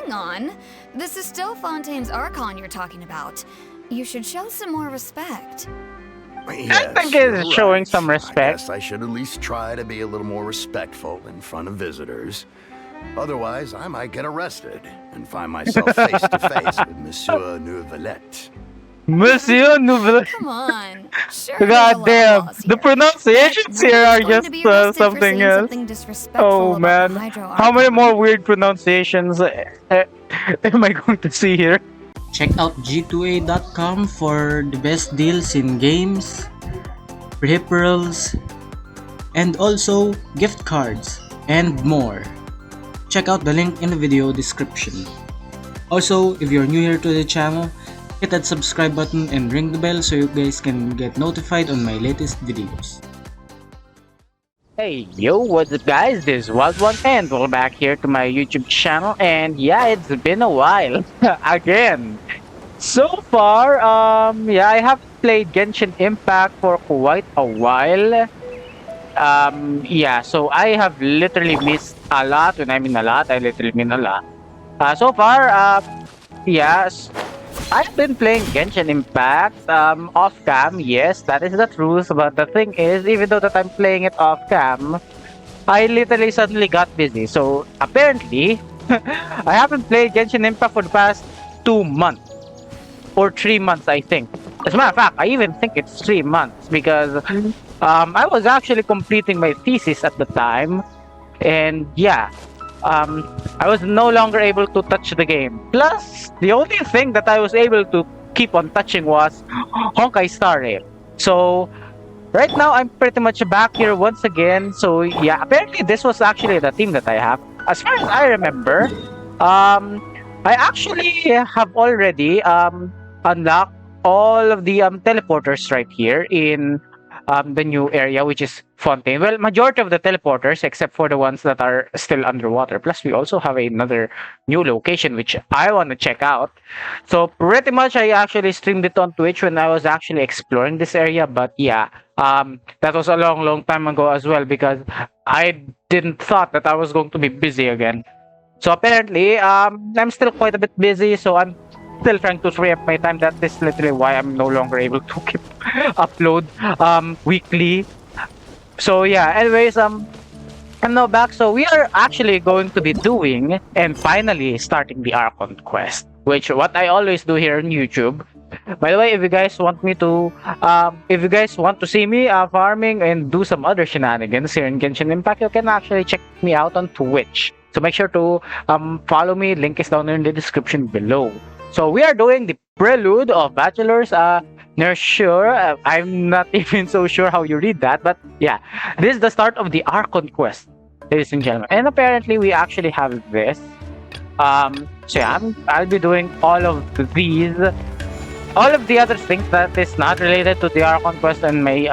hang on. This is still Fontaine's Archon you're talking about. You should show some more respect. Yes, I think it's you're showing right. some I respect. guess I should at least try to be a little more respectful in front of visitors. Otherwise, I might get arrested and find myself face to face with Monsieur Neuvillette. Monsieur Nouvelle. Come on. Sure, there's a lot God of damn, laws the here. pronunciations But here are nobody's going just to be arrested for something saying else. something disrespectful Oh about man, the Hydro how many Archon. more weird pronunciations am I going to see here? Check out g2a.com for the best deals in games, peripherals, and also gift cards and more. Check out the link in the video description. Also, if you're new here to the channel, hit that subscribe button and ring the bell so you guys can get notified on my latest videos. Hey yo, what's up guys, this is Wild1 and welcome back here to my YouTube channel, and yeah, it's been a while again. So far, yeah, I have played Genshin Impact for quite a while. Yeah, so I have literally missed a lot. When I mean a lot, I literally mean a lot. So far, yes, I've been playing Genshin Impact off cam. Yes, that is the truth. But the thing is, even though that I'm playing it off cam, I literally suddenly got busy. So apparently, I haven't played Genshin Impact for the past 2 months or 3 months, I think. As a matter of fact, I even think it's 3 months because I was actually completing my thesis at the time, and yeah. I was no longer able to touch the game. Plus, the only thing that I was able to keep on touching was Honkai Star Rail. So, right now, I'm pretty much back here once again. So, yeah, apparently this was actually the team that I have. As far as I remember, I actually have already unlocked all of the teleporters right here in the new area, which is Fontaine. Well, majority of the teleporters, except for the ones that are still underwater. Plus, we also have another new location, which I want to check out. So, pretty much, I actually streamed it on Twitch when I was actually exploring this area. But yeah, that was a long time ago as well, because I didn't thought that I was going to be busy again. So, apparently, I'm still quite a bit busy, so I'm still trying to free up my time. That is literally why I'm no longer able to keep upload weekly. So yeah, anyways, I'm now back. So we are actually going to be doing and finally starting the Archon quest, which what I always do here on YouTube. By the way, if you guys want me to if you guys want to see me farming and do some other shenanigans here in Genshin Impact, you can actually check me out on Twitch. So make sure to follow me. Link is down there in the description below. So we are doing the Prelude of Bachelor's Noirceur. I'm not even so sure how you read that, but yeah, this is the start of the Archon quest, ladies and gentlemen. And apparently we actually have this. So yeah, I'll be doing all of these, all of the other things that is not related to the Archon quest on my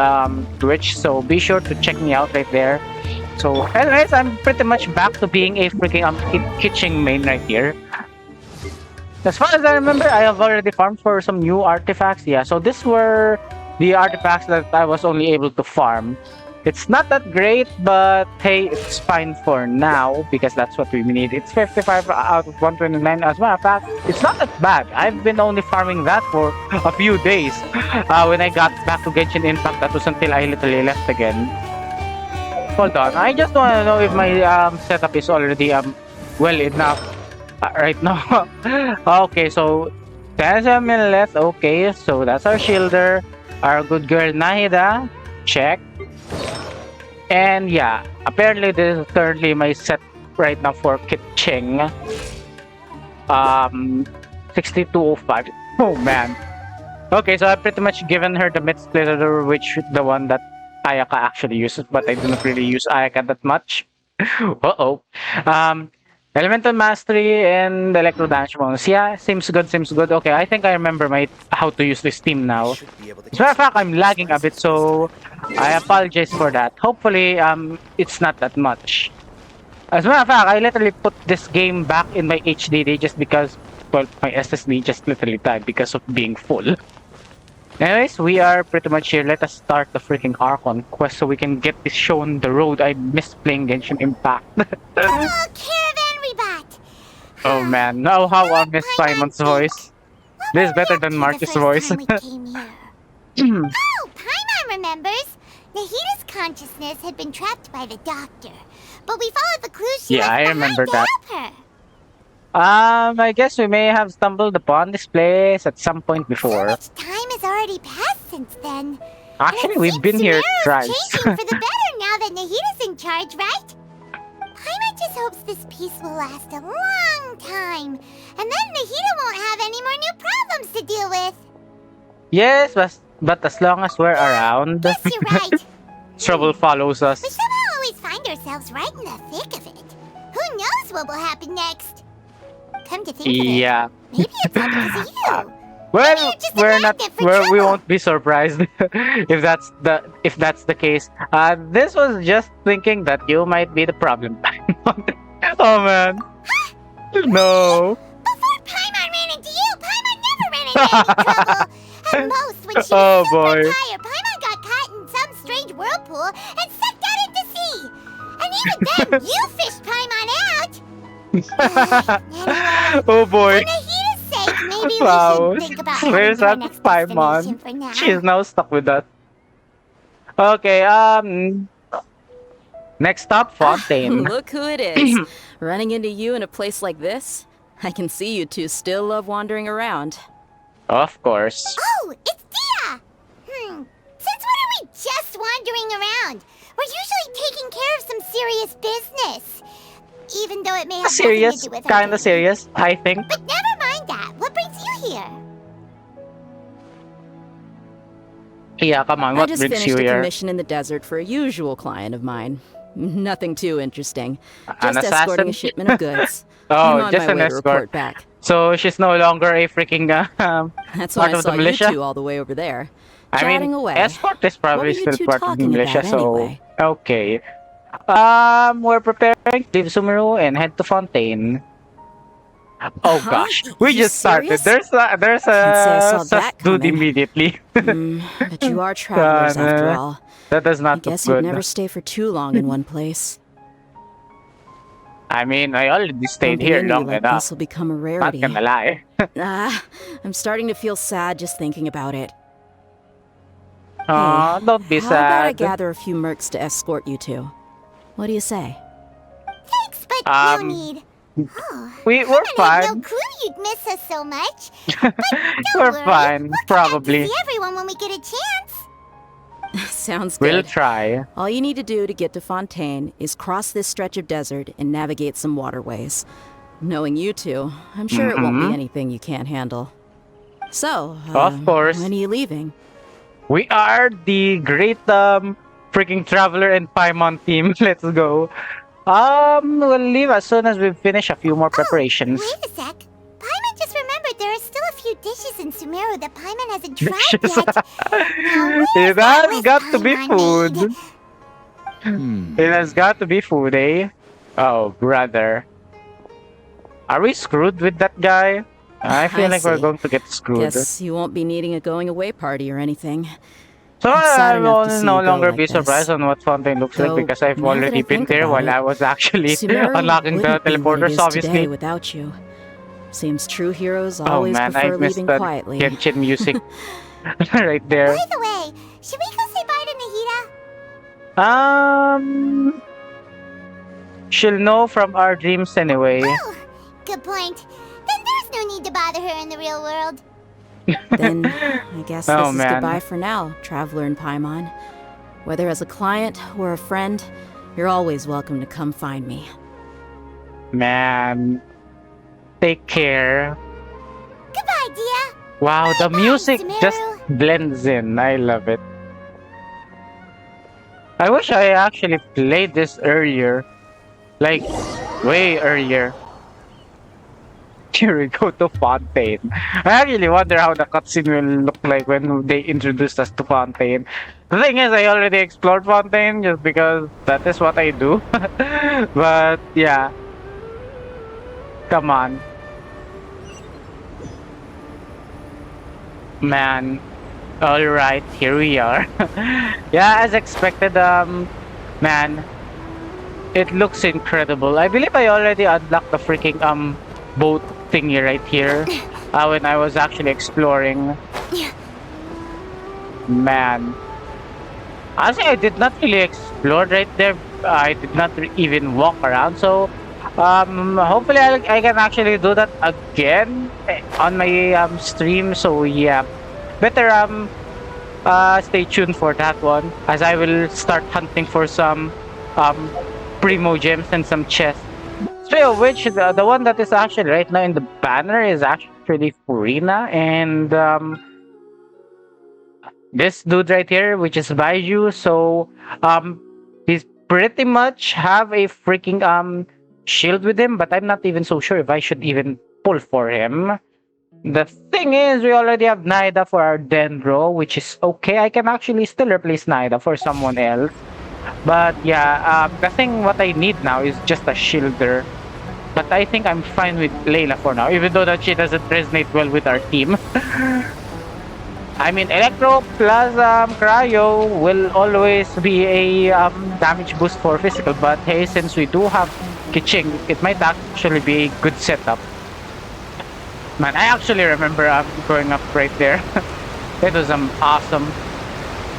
Twitch. So be sure to check me out right there. So anyways, I'm pretty much back to being a freaking kitchen main right here. As far as I remember, I have already farmed for some new artifacts. Yeah, so these were the artifacts that I was only able to farm. It's not that great, but hey, it's fine for now because that's what we need. It's 55 out of 129. As a matter of fact, it's not that bad. I've been only farming that for a few days. When I got back to Genshin Impact, that was until I literally left again. Hold on, I just want to know if my setup is already well enough. Right now. Okay, so 10 minutes. Okay, so that's our shielder, our good girl Nahida. Check. And yeah, apparently this is currently my set right now for Kitching. 6205. Oh man. Okay, so I've pretty much given her the mid splitter, which the one that Ayaka actually uses, but I do not really use Ayaka that much. Uh-oh. Elemental Mastery and Electro Damage bonus. Yeah, seems good, seems good. Okay, I think I remember how to use this team now. As a matter of fact, I'm lagging a bit, so I apologize for that. Hopefully, it's not that much. As a matter of fact, I literally put this game back in my HDD just because, well, my SSD just literally died because of being full. Anyways, we are pretty much here. Let us start the freaking Archon quest so we can get this shown the road. I miss playing Genshin Impact. Oh, Caravan Rebat! Oh man, now how I miss Simon's voice. This is better than Marcus' voice. Time we came here. Oh, Paimon remembers. Nahita's consciousness had been trapped by the doctor, but we followed the clues she Yeah, left I behind remember to that. help her. I guess we may have stumbled upon this place at some point So before. much time has already passed since then. Actually, And it we've been seems here Sumeru's thrice. changing for the better now that Nahita's in charge, right? Paimon just hopes this peace will last a long time, and then Nahita won't have any more new problems to deal with. Yes, but as long as we're around, Guess you're right. trouble follows We us. somehow always find ourselves right in the thick of it. Who knows what will happen next? Come to think of it, Yeah. maybe it's all because of you. Well, you're just a we're not. magnet for We trouble. won't be surprised if that's the case. This was just thinking that you might be the problem. Oh man, no. Before Paimon ran into you, Paimon never ran into any trouble. At most, when she Oh, was super boy. tired, Paimon got caught in some strange whirlpool and sucked out into sea. And even then, you fished Paimon out. Anyway, Oh boy. for Nahita's sake, maybe Wow. we should think about Where's heading to our that next Paimon? destination for now. She's now stuck with us. Okay. Next stop, Fontaine. Look who it is. Running into you in a place like this? I can see you two still love wandering around. Of course. Oh, it's Dia! Since when are we just wandering around? We're usually taking care of some serious business. Even though it may have nothing Serious, to do with our kinda game. serious, I think. But never mind that. What brings you here? Yeah, come on, I what just brings finished you a here? commission in the desert for a usual client of mine. Nothing too interesting. An Just escorting a assassin? shipment of goods. Oh, I'm on just my an way to report escort. back. So she's no longer a freaking That's part why I of the saw you militia? two all the way over there. I Chatting mean, away. escort is probably What were you still two part of the talking militia, about so anyway? okay. We're preparing to leave Sumeru and head to Fontaine. Oh Huh? gosh, we You just started. serious? There's Can't say I a saw that sus dude coming. immediately. But you are travelers after Sana. all. That does I not look guess you'd good. never stay for too long in one place. I mean, I already stayed Bumping here into you long like enough. this will become a Not rarity. gonna lie. I'm starting to feel sad just thinking about it. Aw, Hey, don't be How about I sad. gather a few mercs to escort you two? What do you say? Thanks, but no Um, need. Oh, we're Paimon had fine. no clue you'd miss us so much. Don't We're worry. fine, We'll come back probably. to see everyone when we get a chance. Sounds We'll good. try. All you need to do to get to Fontaine is cross this stretch of desert and navigate some waterways. Knowing you two, I'm sure it won't be anything you can't handle. So, Of course. when are you leaving? We are the great freaking traveler and Paimon team. Let's go. We'll leave as soon as we finish a few more preparations. Wait a sec. Paimon just remembered there are still a few dishes in Sumeru that Paimon hasn't tried Dishes. yet. Now, It where's has that got list to be Paimon food. made? It has got to be food, eh? Oh, brother. Are we screwed with that guy? I feel I like we're see. going to get screwed. Guess you won't be needing a going away party or anything. So It's sad I enough to will see no you go longer like be this. surprised on what Fontaine looks like Though, because I've now that already I been think there about while it, I was actually Sumeru unlocking the wouldn't be what it teleporters, is obviously. today without you. Seems true heroes Oh always man, I prefer missed leaving the quietly. Genshin music right there. By the way, should we go say bye to Nahita? She'll know from our dreams anyway. Oh, good point. Then there's no need to bother her in the real world. Then I guess Oh, this is man. goodbye for now, traveler in Paimon. Whether as a client or a friend, you're always welcome to come find me. Man, take care. Goodbye, Dia. Wow, the Bye-bye, music just Sumeru. blends in. I love it. I wish I actually played this earlier. Like, way earlier. Here we go to Fontaine. I actually wonder how the cutscene will look like when they introduced us to Fontaine. The thing is, I already explored Fontaine just because that is what I do. But, yeah. Come on. Man. Alright, here we are. Yeah, as expected, man. It looks incredible. I believe I already unlocked the freaking, boat thingy right here when I was actually exploring. Man. Honestly, I did not really explore right there. I did not even walk around. So, hopefully I can actually do that again on my stream. So yeah, better stay tuned for that one, as I will start hunting for some um primo gems and some chests. Speaking of which, the one that is actually right now in the banner is actually Furina, and this dude right here, which is Baiju. So he's pretty much have a freaking shield with him, but I'm not even so sure if I should even pull for him. The thing is, we already have Naida for our Dendro, which is okay. I can actually still replace Naida for someone else. But yeah, the thing what I need now is just a shielder. But I think I'm fine with Layla for now, even though that she doesn't resonate well with our team. I mean, Electro plus Cryo will always be a damage boost for physical, but hey, since we do have Kiching, it might actually be a good setup. Man, I actually remember growing up right there. It was awesome.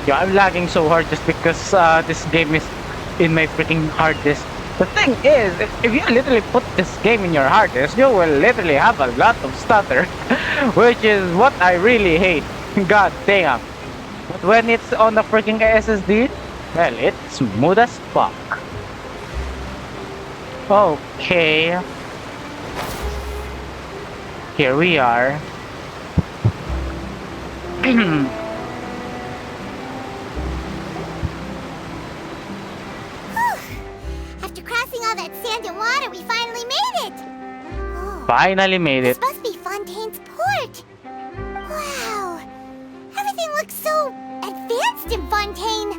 Yeah, I'm lagging so hard just because this game is in my freaking hard disk. The thing is, if you literally put this game in your hard disk, you will literally have a lot of stutter, which is what I really hate. God damn. But when it's on the freaking SSD, well, it's smooth as fuck. Okay. Here we are. After crossing all that sand and water, we finally made it! Oh, Finally made this it. must be Fontaine's port! Wow! Everything looks so advanced in Fontaine!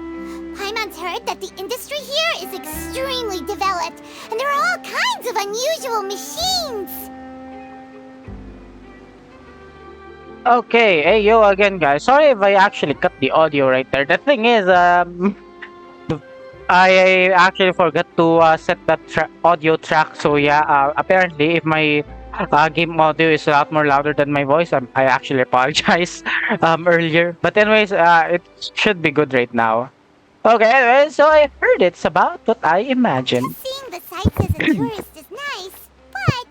Paimon's heard that the industry here is extremely developed, and there are all kinds of unusual machines! Okay, hey yo again guys. Sorry if I actually cut the audio right there. The thing is, I actually forgot to set that audio track. So yeah, apparently if my game audio is a lot more louder than my voice, I actually apologize earlier. But anyways, it should be good right now. Okay, anyways, so I heard it's about what I imagined. Just seeing the sights as a tourist is nice, but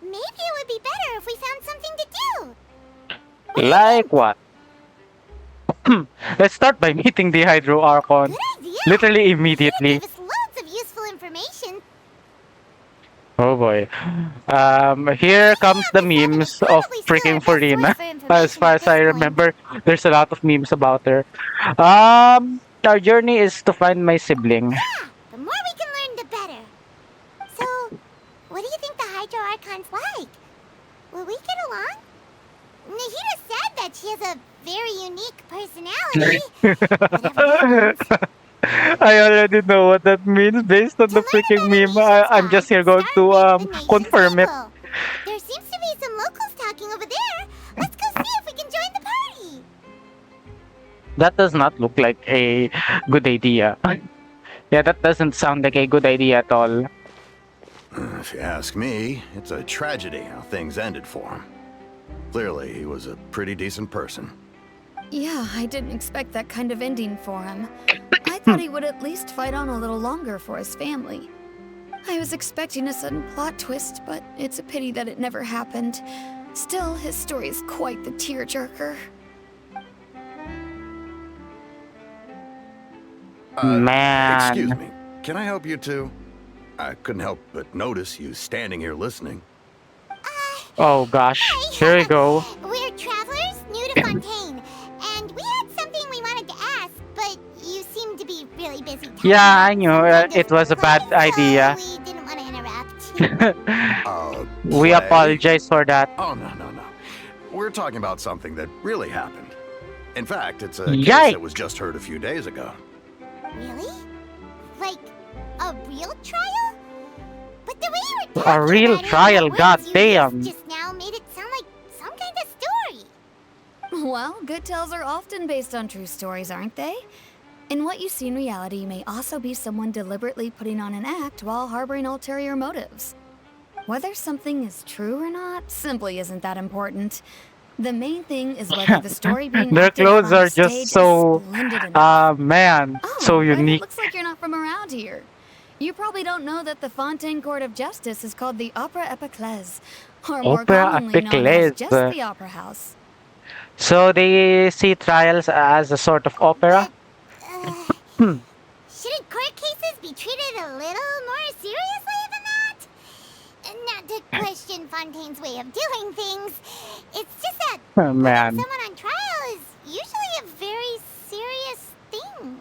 maybe it would be better if we found something to do. Like what? Let's start by meeting the Hydro Archon. Good idea! Literally He immediately. gave us loads of useful information. Oh boy. Here comes the memes of freaking Furina. As far as I remember, there's a lot of memes about her. Our journey is to find my sibling. Yeah, the more we can learn, the better. So, what do you think the Hydro Archon's like? Will we get along? Nahida said that she has a very unique personality. Whatever that means. I already know what that means based on the freaking meme. I'm just here going to confirm it. There seems to be some locals talking over there. Let's go see if we can join the party. That does not look like a good idea. Yeah, that doesn't sound like a good idea at all. If you ask me, it's a tragedy how things ended for him. Clearly, he was a pretty decent person. Yeah, I didn't expect that kind of ending for him. I thought he would at least fight on a little longer for his family. I was expecting a sudden plot twist, but it's a pity that it never happened. Still, his story is quite the tearjerker. Man. Excuse me. Can I help you too? I couldn't help but notice you standing here listening. Oh gosh, Hi. here we go. We're travelers new to Fontaine, and we had something we wanted to ask, but you seem to be really busy. Yeah, I knew it was a bad idea. So we didn't want to interrupt. We Play? apologize for that. Oh, no. We're talking about something that really happened. In fact, it's a Yikes. case that was just heard a few days ago. Really? Like a real trial? But the way you were A talking real about it, trial, the words you goddamn. used just now made it sound like some kind of story. Well, good tales are often based on true stories, aren't they? And what you see in reality may also be someone deliberately putting on an act while harboring ulterior motives. Whether something is true or not simply isn't that important. The main thing is whether the story being Their acted out clothes on the are just stage so, is splendid enough. man, so Oh, but it unique. looks like you're not from around here. You probably don't know that the Fontaine Court of Justice is called the Opera Epiclese, or more Opera commonly known as Epiclese. just the Opera House. So they see trials as a sort of opera? Shouldn't court cases be treated a little more seriously than that? Not to question Fontaine's way of doing things. It's just that Oh, putting man. someone on trial is usually a very serious thing.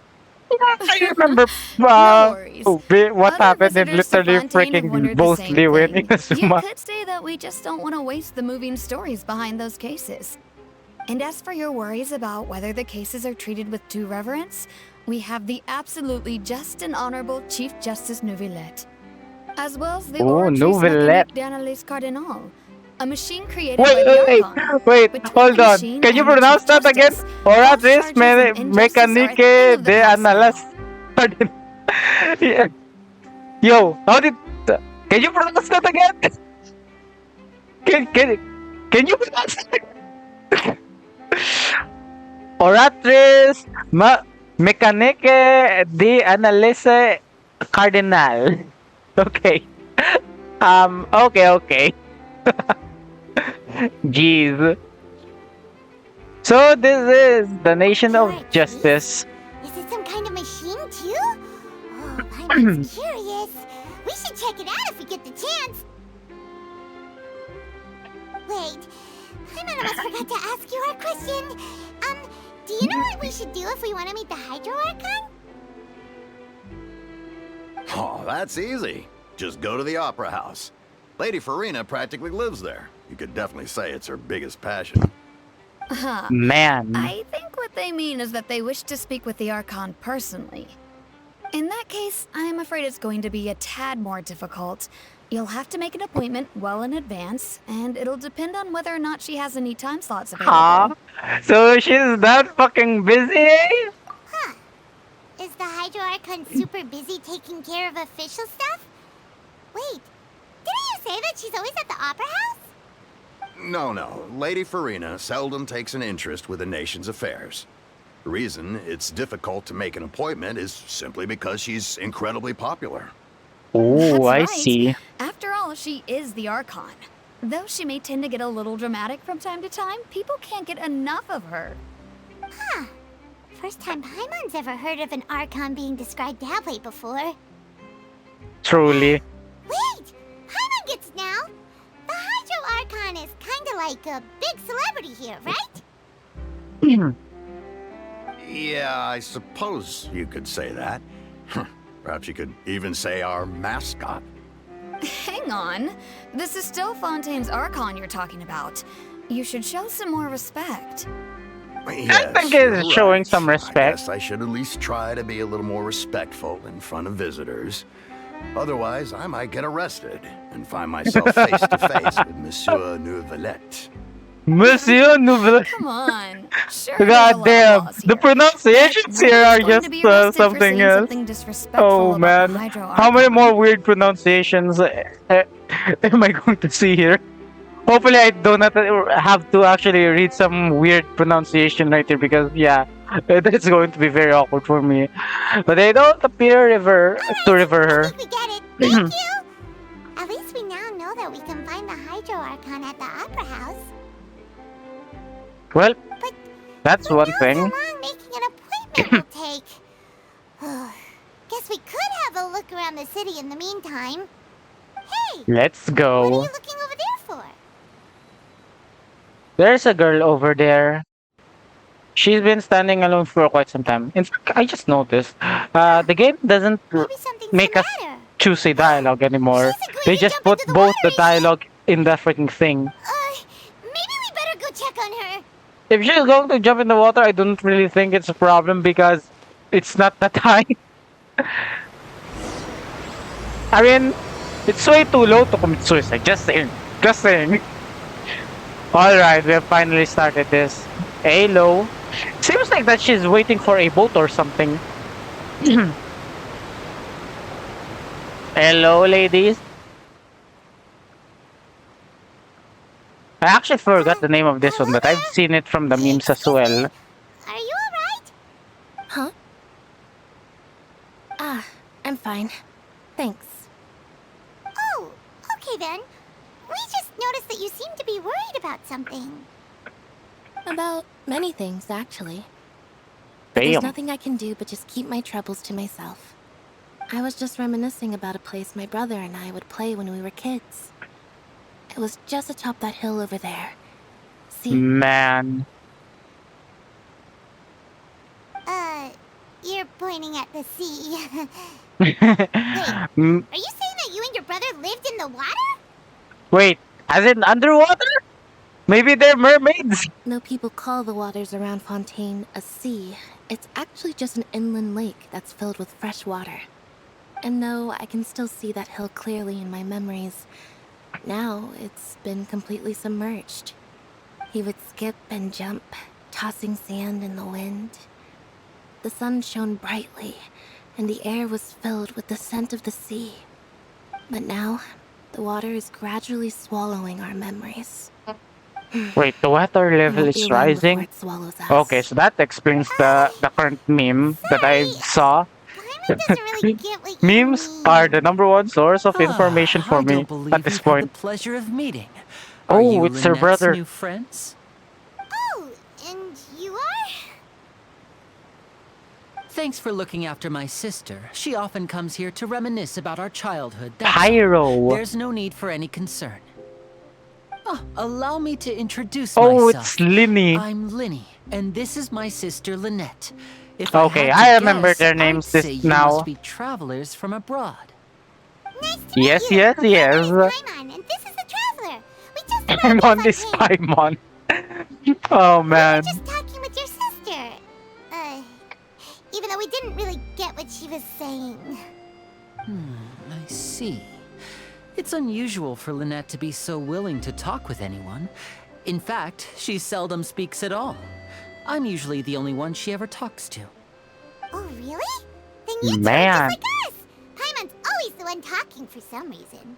I remember No worries. what Other happened in visitors to literally Fontaine have freaking wondered the same mostly winning thing. this You month. could say that we just don't want to waste the moving stories behind those cases. And as for your worries about whether the cases are treated with due reverence, we have the absolutely just and honorable Chief Justice Nouvillette, as well as the Oh, Oratrice Nouvillette. Mécanique d'Analyse Cardinal, a machine created Wait, by the wait, Archon. wait, Between hold the on. machine Can you and the pronounce Chief that again? Justice, Oratrice false charges and injustice are a Mécanique thing of the de past now. Analyse. Yeah. Yo, how did... Can you pronounce that again? Can you pronounce that? Oratrice Mécanique de Analyse Cardinal. Okay. Okay. Jeez. So this is the nation of Oratrice? justice. Is it some kind of machine too? Oh, I'm curious. We should check it out if we get the chance. Wait, I almost forgot to ask you our question. Do you know what we should do if we want to meet the Hydro Archon? Oh, that's easy. Just go to the Opera House. Lady Farina practically lives there. You could definitely say it's her biggest passion. Man. I think what they mean is that they wish to speak with the Archon personally. In that case, I'm afraid it's going to be a tad more difficult. You'll have to make an appointment well in advance, and it'll depend on whether or not she has any time slots available. Huh? So she's that fucking busy? Huh. Is the Hydro Archon super busy taking care of official stuff? Wait, didn't you say that she's always at the Opera House? No. Lady Farina seldom takes an interest with the nation's affairs. The reason it's difficult to make an appointment is simply because she's incredibly popular. Oh, That's I right. see. After all, she is the Archon. Though she may tend to get a little dramatic from time to time, people can't get enough of her. Huh. First time Paimon's ever heard of an Archon being described that way before. Truly. Wait! Paimon gets now! The Hydro Archon is kinda like a big celebrity here, right? Yeah, I suppose you could say that. Perhaps you could even say our mascot. Hang on. This is still Fontaine's Archon you're talking about. You should show some more respect. Yes, think you're it's showing right. some I respect. guess I should at least try to be a little more respectful in front of visitors. Otherwise, I might get arrested and find myself face to face with Monsieur Nouvillette. Monsieur Nouvelle. Come on. Sure, there's a God lot of damn. laws The here. pronunciations But here are nobody's going just to be arrested for something saying else. something disrespectful Oh about man. the Hydro How many Archon. more weird pronunciations am I going to see here? Hopefully I do not have to actually read some weird pronunciation right here because yeah, that's going to be very awkward for me. But they don't appear to revere I her. think we get it. Thank you! At least we now know that we can find the Hydro Archon at the Opera House. Well, But that's who one knows thing. how long making an appointment will take? Guess we could have a look around the city in the meantime. Hey! Let's What are go. you looking over there for? There's a girl over there. She's been standing alone for quite some time. In fact, I just noticed. The game doesn't Maybe something's make the us matter. choose a dialogue anymore. She's agreed They to just jump put into the both the water. dialogue in the freaking thing. Maybe we better go check on her. If she's going to jump in the water, I don't really think it's a problem because it's not that high. I mean, it's way too low to commit suicide. Just saying. Just saying. Alright, we have finally started this. Hello. Seems like that she's waiting for a boat or something. Hello, ladies. I actually forgot the name of this one, but I've seen it from the memes as well. Are you alright? Huh? Ah, I'm fine. Thanks. Oh, okay then. We just noticed that you seem to be worried about something. About many things, actually. There's Damn. nothing I can do but just keep my troubles to myself. I was just reminiscing about a place my brother and I would play when we were kids. It was just atop that hill over there. See? Man. You're pointing at the sea. Mm, Are you saying that you and your brother lived in the water? Wait, as in underwater? Maybe they're mermaids? Though people call the waters around Fontaine a sea, it's actually just an inland lake that's filled with fresh water. And though I can still see that hill clearly in my memories, now it's been completely submerged. He would skip and jump, tossing sand in the wind. The sun shone brightly, and the air was filled with the scent of the sea. But now, the water is gradually swallowing our memories. Wait, the water level Won't be is long before rising? it swallows us. Okay, so that explains the current meme that I saw. Paimon doesn't really get what you Memes mean. are the #1 source of information for I me don't believe at this we've had point. the pleasure of meeting. Oh, Are you it's her Lynette's brother. new friends? Oh, and you are? Thanks for looking after my sister. She often comes here to reminisce about our childhood. That's all. Pyro. There's no need for any concern. Oh, allow me to introduce Oh, myself. it's Linny. I'm Linny, and this is my sister Lynette. If Okay, had to I remember guess, their names I'd this say you now. must be travelers from abroad. Nice to Yes, meet you. yes, yes. My name is Paimon, and this is the Traveler. We just arrived I'm in on this Fontaine. Paimon. Oh We man. were just talking with your sister. Even though we didn't really get what she was saying. I see. It's unusual for Lynette to be so willing to talk with anyone. In fact, she seldom speaks at all. I'm usually the only one she ever talks to. Oh, really? Then you two are Man. just like us. Paimon's always the one talking for some reason.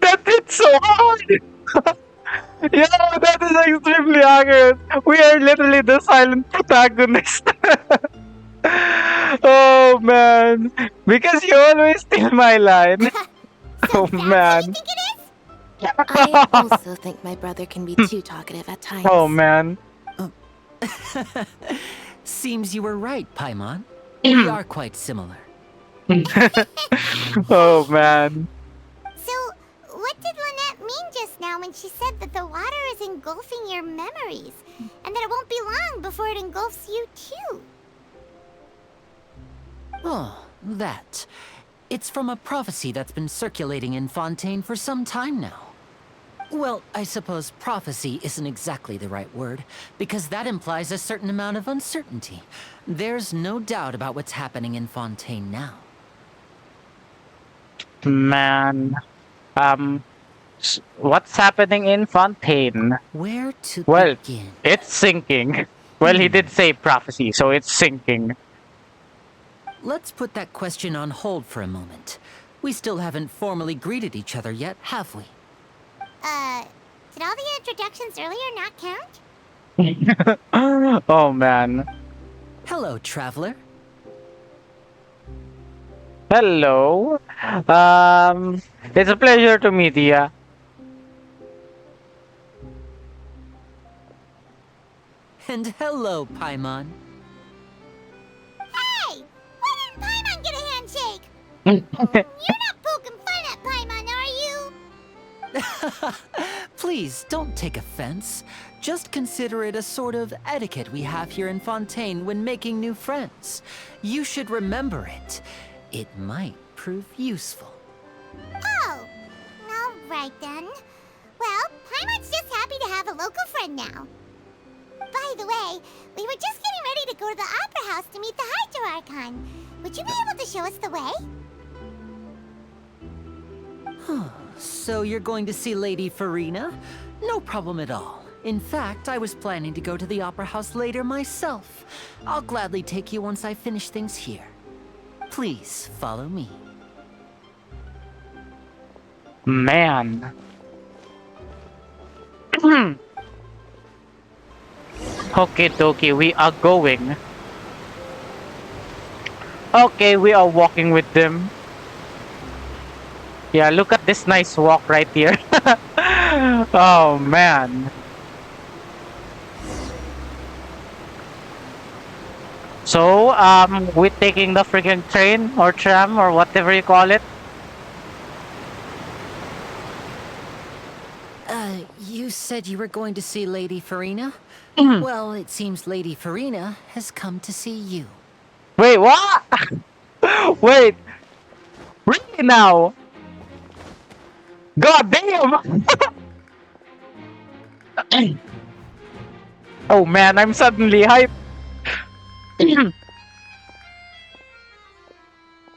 That hit so hard! Yeah, that is extremely accurate. We are literally the silent protagonist. Oh man. Because you always steal my line. Oh That's man. what you think it is? I also think my brother can be too talkative at times. Oh man. Seems you were right, Paimon. We are quite similar. Oh man. So, what did Lynette mean just now when she said that the water is engulfing your memories? And that it won't be long before it engulfs you too? Oh, that. It's from a prophecy that's been circulating in Fontaine for some time now. Well, I suppose prophecy isn't exactly the right word, because that implies a certain amount of uncertainty. There's no doubt about what's happening in Fontaine now. Man. What's happening in Fontaine? Where to Well, begin? it's sinking. Well, he did say prophecy, so it's sinking. Let's put that question on hold for a moment. We still haven't formally greeted each other yet, have we? Did all the introductions earlier not count? Oh man. Hello, traveler. Hello. It's a pleasure to meet you. And hello, Paimon. Hey! Why didn't Paimon get a handshake? You're not poking fun at Paimon, are you? Please, don't take offense. Just consider it a sort of etiquette we have here in Fontaine when making new friends. You should remember it. It might prove useful. Oh, all right then. Well, Paimon's just happy to have a local friend now. By the way, we were just getting ready to go to the Opera House to meet the Hydro Archon. Would you be able to show us the way? So you're going to see Lady Farina? No problem at all. In fact, I was planning to go to the Opera House later myself. I'll gladly take you once I finish things here. Please follow me. Man. Okay, dokie, we are going. Okay, we are walking with them. Yeah, look at this nice walk right here. Oh, man. So, we're taking the freaking train or tram or whatever you call it. You said you were going to see Lady Farina? Well, it seems Lady Farina has come to see you. Wait, what? Wait. Really now? God damn! Oh man, I'm suddenly hyped.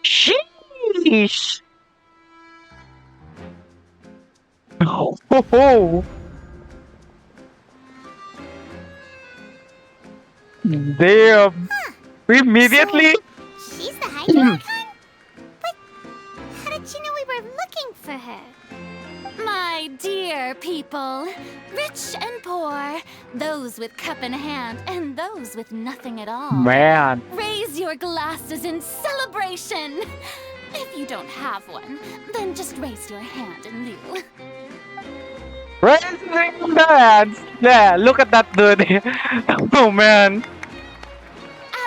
Sheesh! Oh, ho, ho. Damn! Immediately? So, she's the Hydro Archon? But how did you know we were looking for her? My dear people, rich and poor, those with cup in hand and those with nothing at all. Man. Raise your glasses in celebration. If you don't have one, then just raise your hand in lieu. Raising the hands! Yeah, look at that dude. Oh man.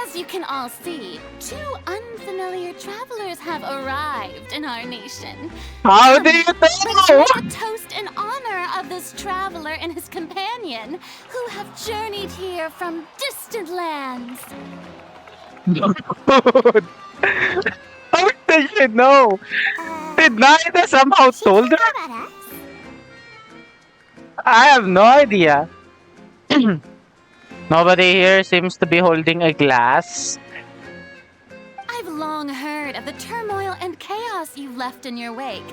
As you can all see, two unfamiliar travelers have arrived in our nation. How do you Let's know? make a toast in honor of this traveler and his companion, who have journeyed here from distant lands. Dude. How did she know? Did Naida somehow She told cared her? about us. I have no idea. Nobody here seems to be holding a glass. I've long heard of the turmoil and chaos you've left in your wake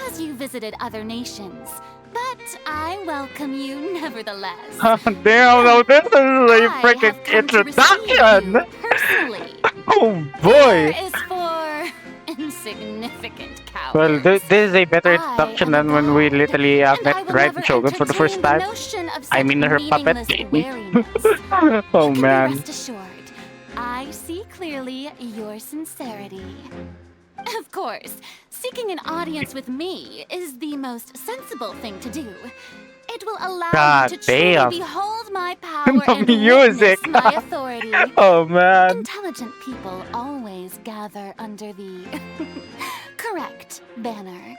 as you visited other nations. But I welcome you nevertheless. Damn, no, this is a I freaking have come to receive introduction! you personally. Oh boy! Here is for insignificant cowards. Well, this is a better I introduction am than when we God, literally and I met will Right never Shogun for the first entertain time. the notion of I such mean her puppet. meaningless wariness. Oh You can man. be rest assured, I see clearly your sincerity. Of course, seeking an audience with me is the most sensible thing to do. It will allow God you to damn. truly behold my power The and music. witness my authority. Oh man. Intelligent people always gather under the correct banner.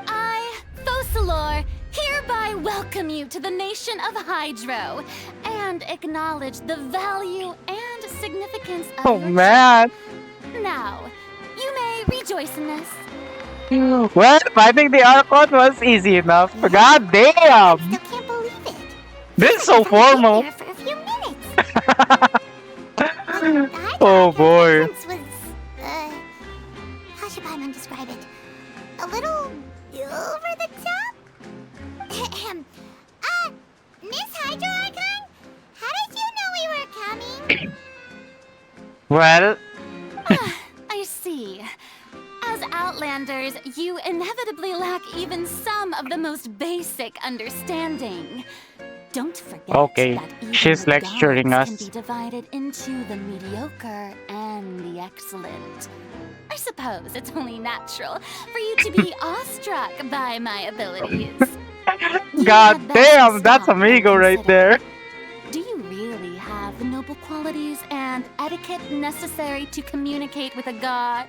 I, Fosalor, hereby welcome you to the nation of Hydro and acknowledge the value and significance of Oh your man. trip. Now, you may rejoice in this. Well, finding the Archon was easy enough. God damn. Still can't believe it. This is so I've only been formal. here for a few minutes. The Hydro Oh Archon's boy. entrance was, how should Paimon describe it? A little over the top? Ahem. Miss Hydro Archon? How did you know we were coming? Well, I see. As Outlanders, you inevitably lack even some of the most basic understanding. Don't forget Okay, that even she's the lecturing gods us. can be divided into the mediocre and the excellent. I suppose it's only natural for you to be awestruck by my abilities. You god had better damn, that's stop and amigo right consider. there. Do you really have the noble qualities and etiquette necessary to communicate with a god?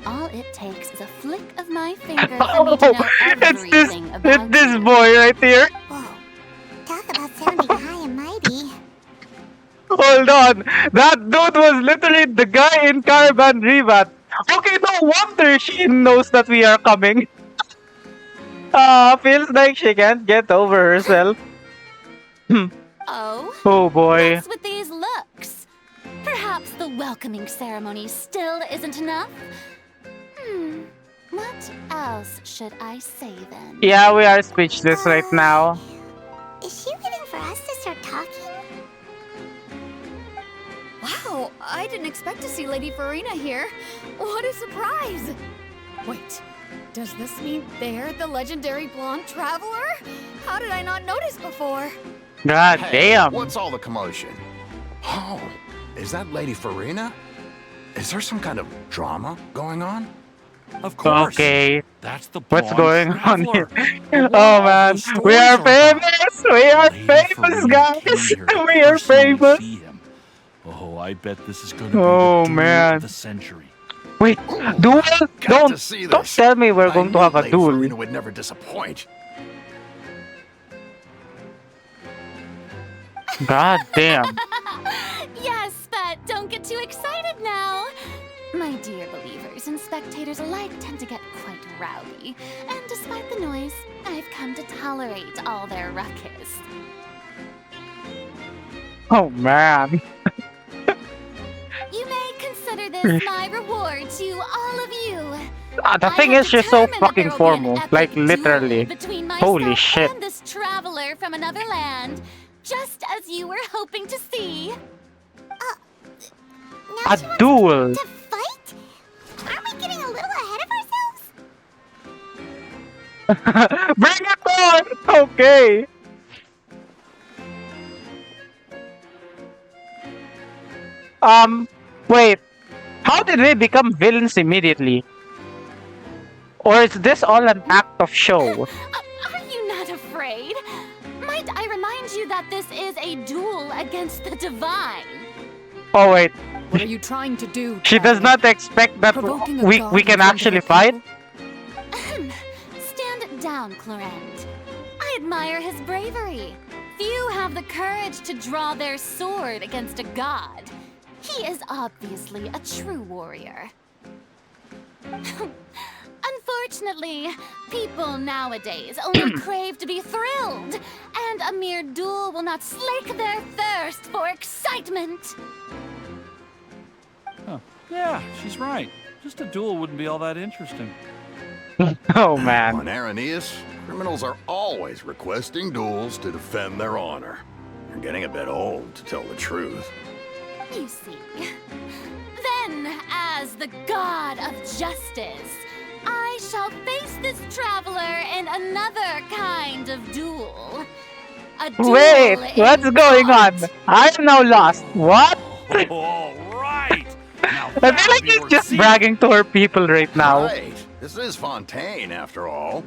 All it takes is a flick of my finger for me to know everything it's about this you. boy right here. Whoa. Talk about sounding high and mighty. Hold on. That dude was literally the guy in Caravan Rivat. Okay, no wonder she knows that we are coming. Feels like she can't get over herself. Oh, Oh boy. what's with these looks? Perhaps the welcoming ceremony still isn't enough? What else should I say then? Yeah, we are speechless right now. Is she waiting for us to start talking? I didn't expect to see Lady Farina here. What a surprise! Wait, Does this mean they're the legendary blonde traveler? How did I not notice before? God Hey, damn. what's all the commotion? Oh, is that Lady Farina? Is there some kind of drama going on? Of course. Okay. That's the What's blonde going on here? traveler. The one Oh all man, those we stories are about. famous! We are Lady famous, Farina guys! came here to We are personally famous! see him. Oh, I bet this is going to be Oh, the duel man. of the century. Wait, duel? Got to see Don't this. tell me we're I going to knew have a Lady duel. Farina would never disappoint. God damn. Yes, but don't get too excited now. My dear believers and spectators alike tend to get quite rowdy, and despite the noise, I've come to tolerate all their ruckus. Oh man. You may consider this my reward to all of you. The I thing have is, she's so determined that fucking there will be an formal. epic Like, duel literally. between Holy myself shit. and this traveler from another land, just as you were hoping to see. Now A she wants duel. to fight? Aren't we getting a little ahead of ourselves? Bring it on! Okay. Wait. How did we become villains immediately? Or is this all an act of show? Are you not afraid? Might I remind you that this is a duel against the divine? Oh wait, What are you trying to do? she does not expect that Provoking a we god we in can front of actually her fight? people? Stand down, Clorend. I admire his bravery. Few have the courage to draw their sword against a god. He is obviously a true warrior. Unfortunately, people nowadays only crave to be thrilled, and a mere duel will not slake their thirst for excitement. Huh. Yeah, she's right. Just a duel wouldn't be all that interesting. Oh man. On Araneus, criminals are always requesting duels to defend their honor. You're getting a bit old, to tell the truth. You see. Then, as the god of justice, I shall face this traveler in another kind of duel. A duel Wait, what's in going on? thought. I'm now lost. What? All right. Now I feel that'll like be he's worth just seeing. bragging to her people right now. Right. This is Fontaine, after all.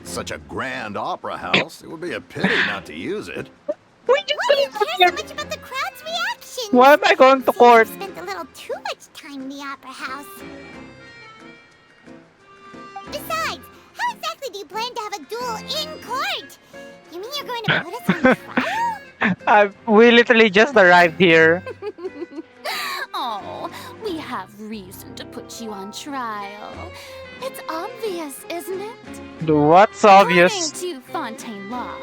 Such a grand opera house. It would be a pity not to use it. We just Why do you care so much about the crowd's reaction? Why am I going to court? Seems you've spent a little too much time in the opera house. Besides, how exactly do you plan to have a duel in court? You mean you're going to put us on trial? We literally just arrived here. Oh, we have reason to put you on trial. It's obvious, isn't it? What's obvious? According to Fontaine law,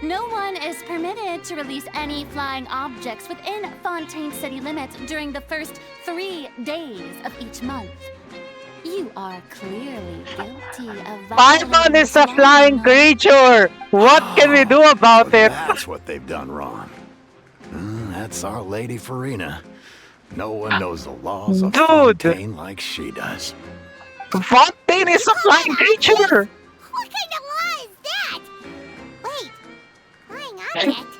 no one is permitted to release any flying objects within Fontaine city limits during the first 3 days of each month. You are clearly guilty of Paimon violating is a this law. flying creature! What can we do about But it? that's what they've done wrong. That's our Lady Farina. No one knows the laws of Dude. Fontaine like she does. Fontaine is a flying creature! What kind of law is that? Wait, flying object?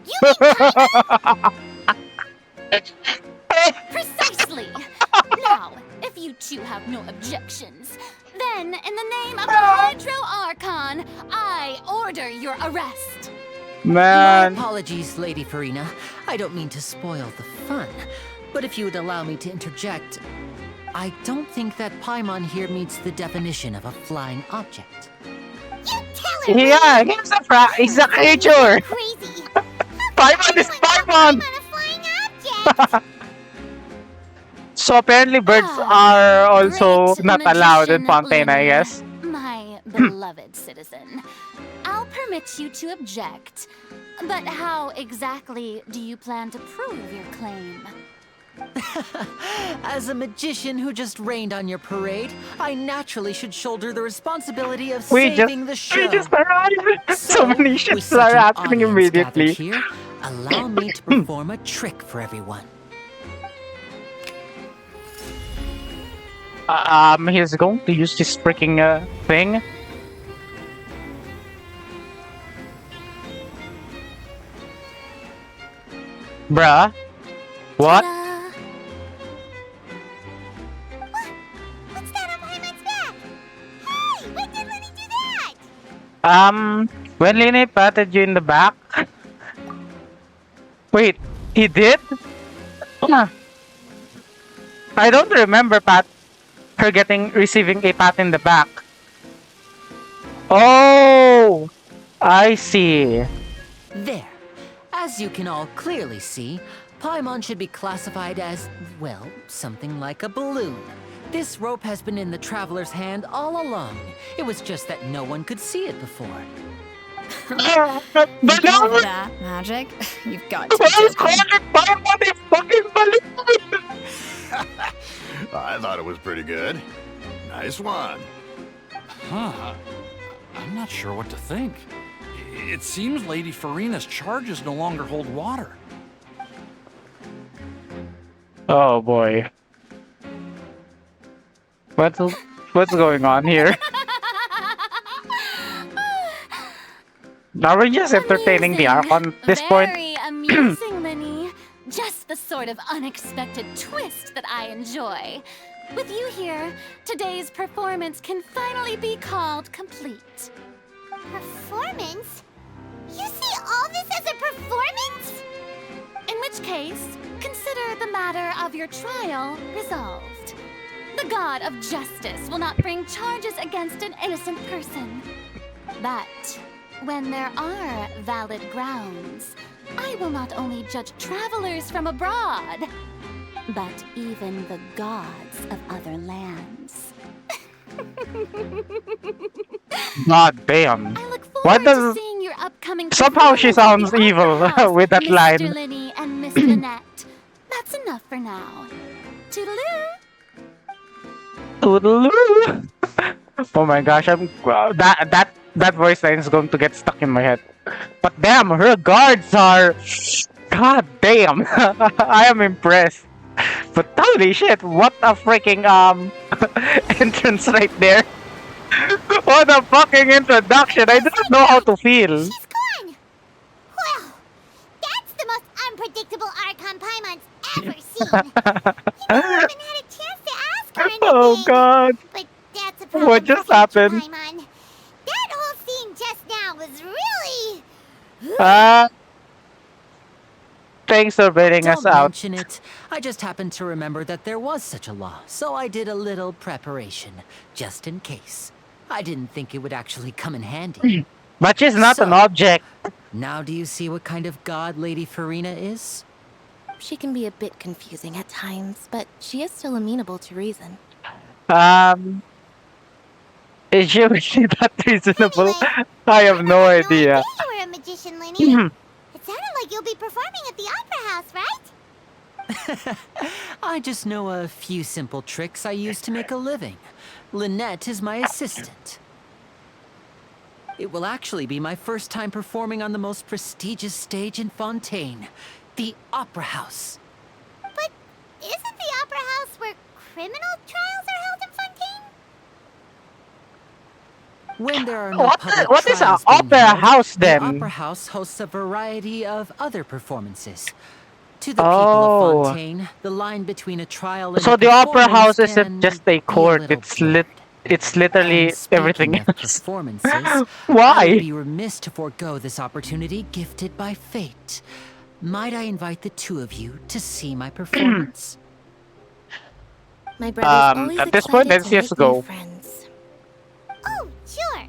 You mean Precisely! Now, if you two have no objections, then in the name of the Hydro Archon, I order your arrest. My Man. apologies, Lady Farina. I don't mean to spoil the fun. But if you would allow me to interject, I don't think that Paimon here meets the definition of a flying object. you tell her? Yeah, he's a creature! Crazy. Paimon is Paimon! On a flying object. So apparently birds are also Great not allowed in magician, Fontaine, I Lynn, guess. My beloved citizen. I'll permit you to object. But how exactly do you plan to prove your claim? As a magician who just rained on your parade, I naturally should shoulder the responsibility of We saving the show. just arrived! So many with shits such are an happening audience gathered immediately. Here, allow me to perform a trick for everyone. He's going to use this freaking thing. Bruh. What? Ta-da! What's that on Paimon's back? Hey, when did Lenny do that? When Lene patted you in the back. Wait, he did? Huh. I don't remember her receiving a pat in the back. Oh, I see. There. As you can all clearly see, Paimon should be classified as, well, something like a balloon. This rope has been in the traveler's hand all along. It was just that no one could see it before. But You call no, that magic? You've got to I be was joking. calling Paimon a fucking balloon. I thought it was pretty good. Nice one. Huh. I'm not sure what to think. It seems Lady Farina's charges no longer hold water. Oh boy. What's going on here? Now we're just entertaining the Archon at this point. Very amusing, Linny. Just the sort of unexpected twist that I enjoy. With you here, today's performance can finally be called complete. Performance? You see all this as a performance? In which case, consider the matter of your trial resolved. The god of justice will not bring charges against an innocent person. But when there are valid grounds, I will not only judge travelers from abroad, but even the gods of other lands. God damn. I look Why forward does- to seeing your upcoming Somehow she performance at the sounds evil Opera House, with that Mr. line. Linny and Miss Lynette. That's enough for now. Toodaloo! Toodaloo. Oh my gosh, that voice line is going to get stuck in my head. But damn, her guards are... God damn. I am impressed. But holy shit, what a freaking entrance right there. What a fucking introduction. I didn't know how to feel. She's gone! Well, that's the most unpredictable Archon Paimon's ever seen. You never even had a chance to ask her anything. Oh god. But that's a problem What just for future happened? Paimon. That whole scene just now was really... Thanks for baiting us Don't out. mention it. I just happened to remember that there was such a law, so I did a little preparation, just in case. I didn't think it would actually come in handy. But she's not an So- object. Now do you see what kind of god Lady Farina is? She can be a bit confusing at times, but she is still amenable to reason. Is she really that reasonable? Anyway, I have no idea. You were a magician, Lenny. It sounded like you'll be performing at the Opera House, right? I just know a few simple tricks I use to make a living. Lynette is my assistant. It will actually be my first time performing on the most prestigious stage in Fontaine, the Opera House. But isn't the Opera House where criminal trials are held in Fontaine? When there are no What public what is an trials being opera held, house the then? Opera House hosts a variety of other performances. To the Oh. people of Fontaine, the line between a trial and So a the opera performance house isn't can just be a court, little it's blurred. it's literally And speaking everything of else. performances, I Why? would be remiss to forego this opportunity gifted by fate. Might I invite the two of you to see my performance? My brother's always at this point, excited let's to just make new go. friends. Oh, sure.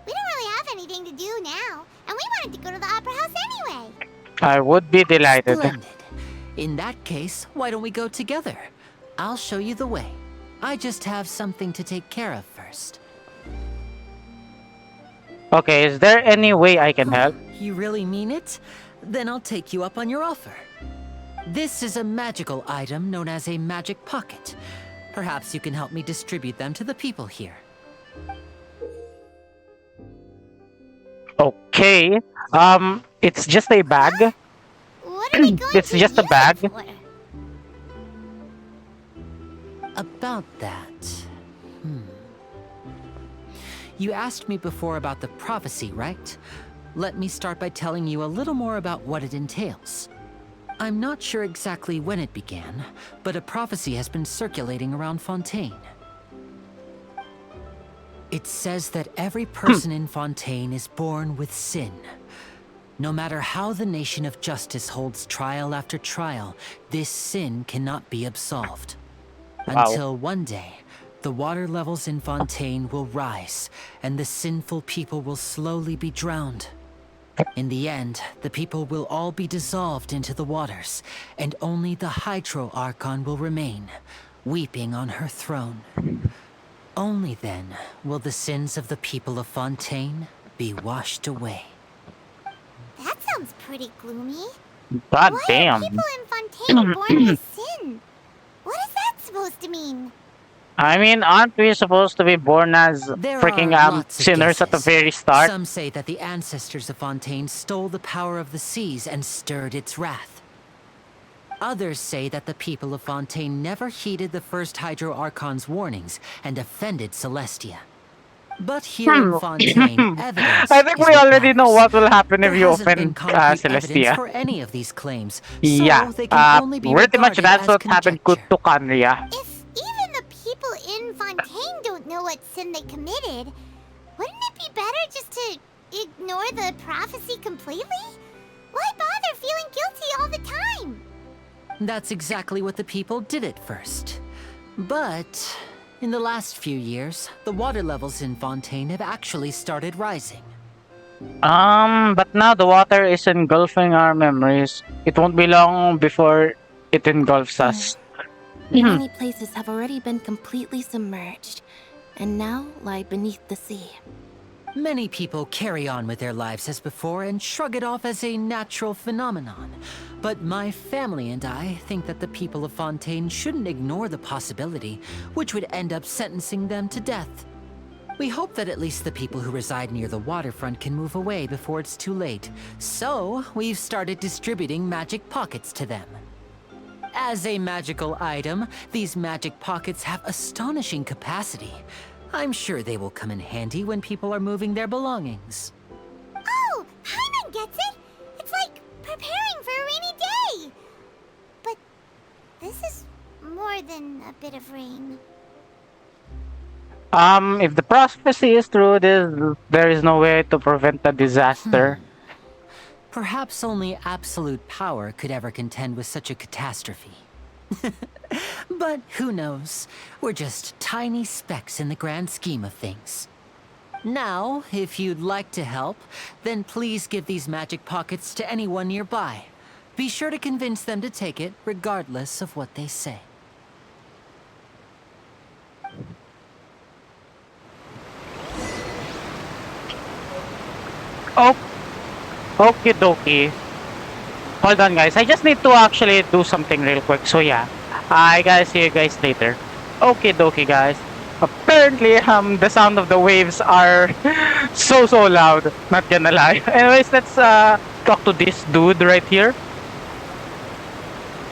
We don't really have anything to do now, and we wanted to go to the Opera House anyway. I would be delighted. Splendid. In that case, why don't we go together? I'll show you the way. I just have something to take care of first. Okay, is there any way I can help? You really mean it? Then I'll take you up on your offer. This is a magical item known as a magic pocket. Perhaps you can help me distribute them to the people here. Okay. It's just a bag. What are we going It's to just a use bag. it for? About that, You asked me before about the prophecy, right? Let me start by telling you a little more about what it entails. I'm not sure exactly when it began, but a prophecy has been circulating around Fontaine. It says that every person in Fontaine is born with sin. No matter how the nation of justice holds trial after trial, this sin cannot be absolved. Until one day, the water levels in Fontaine will rise, and the sinful people will slowly be drowned. In the end, the people will all be dissolved into the waters, and only the Hydro Archon will remain, weeping on her throne. Only then will the sins of the people of Fontaine be washed away. That sounds pretty gloomy. God Why damn. are people in Fontaine born with sin? What is that supposed to mean? I mean, aren't we supposed to be born as There freaking are lots of sinners at the guesses. very start? Some say that the ancestors of Fontaine stole the power of the seas and stirred its wrath. Others say that the people of Fontaine never heeded the first Hydro Archon's warnings and offended Celestia. But here in Fontaine, evidence I think is we what already know matters. what will happen if There you hasn't been open concrete evidence Celestia. for any of these claims, so Yeah, they can only be pretty much regarded that's as what happened conjecture. to Kanria. If even the people in Fontaine don't know what sin they committed, wouldn't it be better just to ignore the prophecy completely? Why bother feeling guilty all the time? That's exactly what the people did at first. But in the last few years, the water levels in Fontaine have actually started rising. But now the water is engulfing our memories. It won't be long before it engulfs us. Many places have already been completely submerged, and now lie beneath the sea. Many people carry on with their lives as before and shrug it off as a natural phenomenon. But my family and I think that the people of Fontaine shouldn't ignore the possibility, which would end up sentencing them to death. We hope that at least the people who reside near the waterfront can move away before it's too late. So, we've started distributing magic pockets to them. As a magical item, these magic pockets have astonishing capacity. I'm sure they will come in handy when people are moving their belongings. Oh, Hyman gets it! It's like preparing for a rainy day! But this is more than a bit of rain. If the prophecy is true, there is no way to prevent a disaster. Perhaps only absolute power could ever contend with such a catastrophe. But who knows? We're just tiny specks in the grand scheme of things. Now, if you'd like to help, then please give these magic pockets to anyone nearby. Be sure to convince them to take it, regardless of what they say. Oh, okie dokie. Hold on, guys. I just need to actually do something real quick. So yeah, I gotta see you guys later. Okie dokie, guys. Apparently, the sound of the waves are so loud. Not gonna lie. Anyways, let's talk to this dude right here.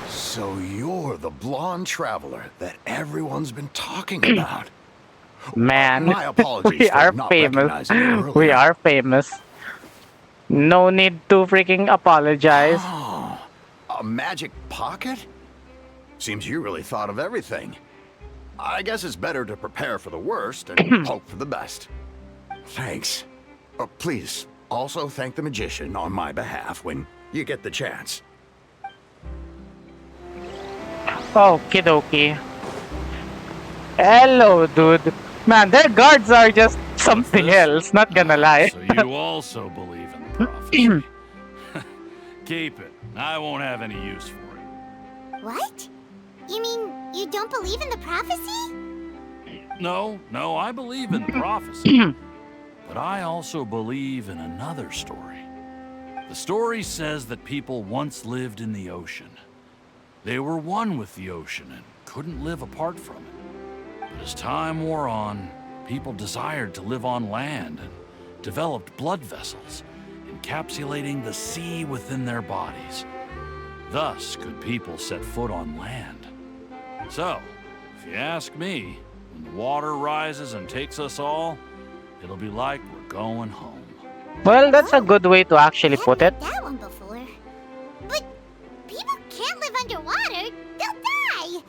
So you're the blonde traveler that everyone's been talking about. Man, My apologies we for are not famous. recognizing you earlier. We are famous. No need to freaking apologize. Oh, a magic pocket? Seems you really thought of everything. I guess it's better to prepare for the worst and hope for the best. Thanks. Please, also thank the magician on my behalf when you get the chance. Okie dokie. Hello, dude. Man, their guards are just something else, not gonna lie. So you also believe in the prophecy. Keep it. I won't have any use for it. What? You mean you don't believe in the prophecy? No, I believe in the prophecy. But I also believe in another story. The story says that people once lived in the ocean. They were one with the ocean and couldn't live apart from it. But as time wore on, people desired to live on land and developed blood vessels, encapsulating the sea within their bodies. Thus could people set foot on land. So, if you ask me, When the water rises and takes us all, it'll be like we're going home. Well, that's a good way to actually I've put it. heard that one before. But people can't live underwater. They'll die.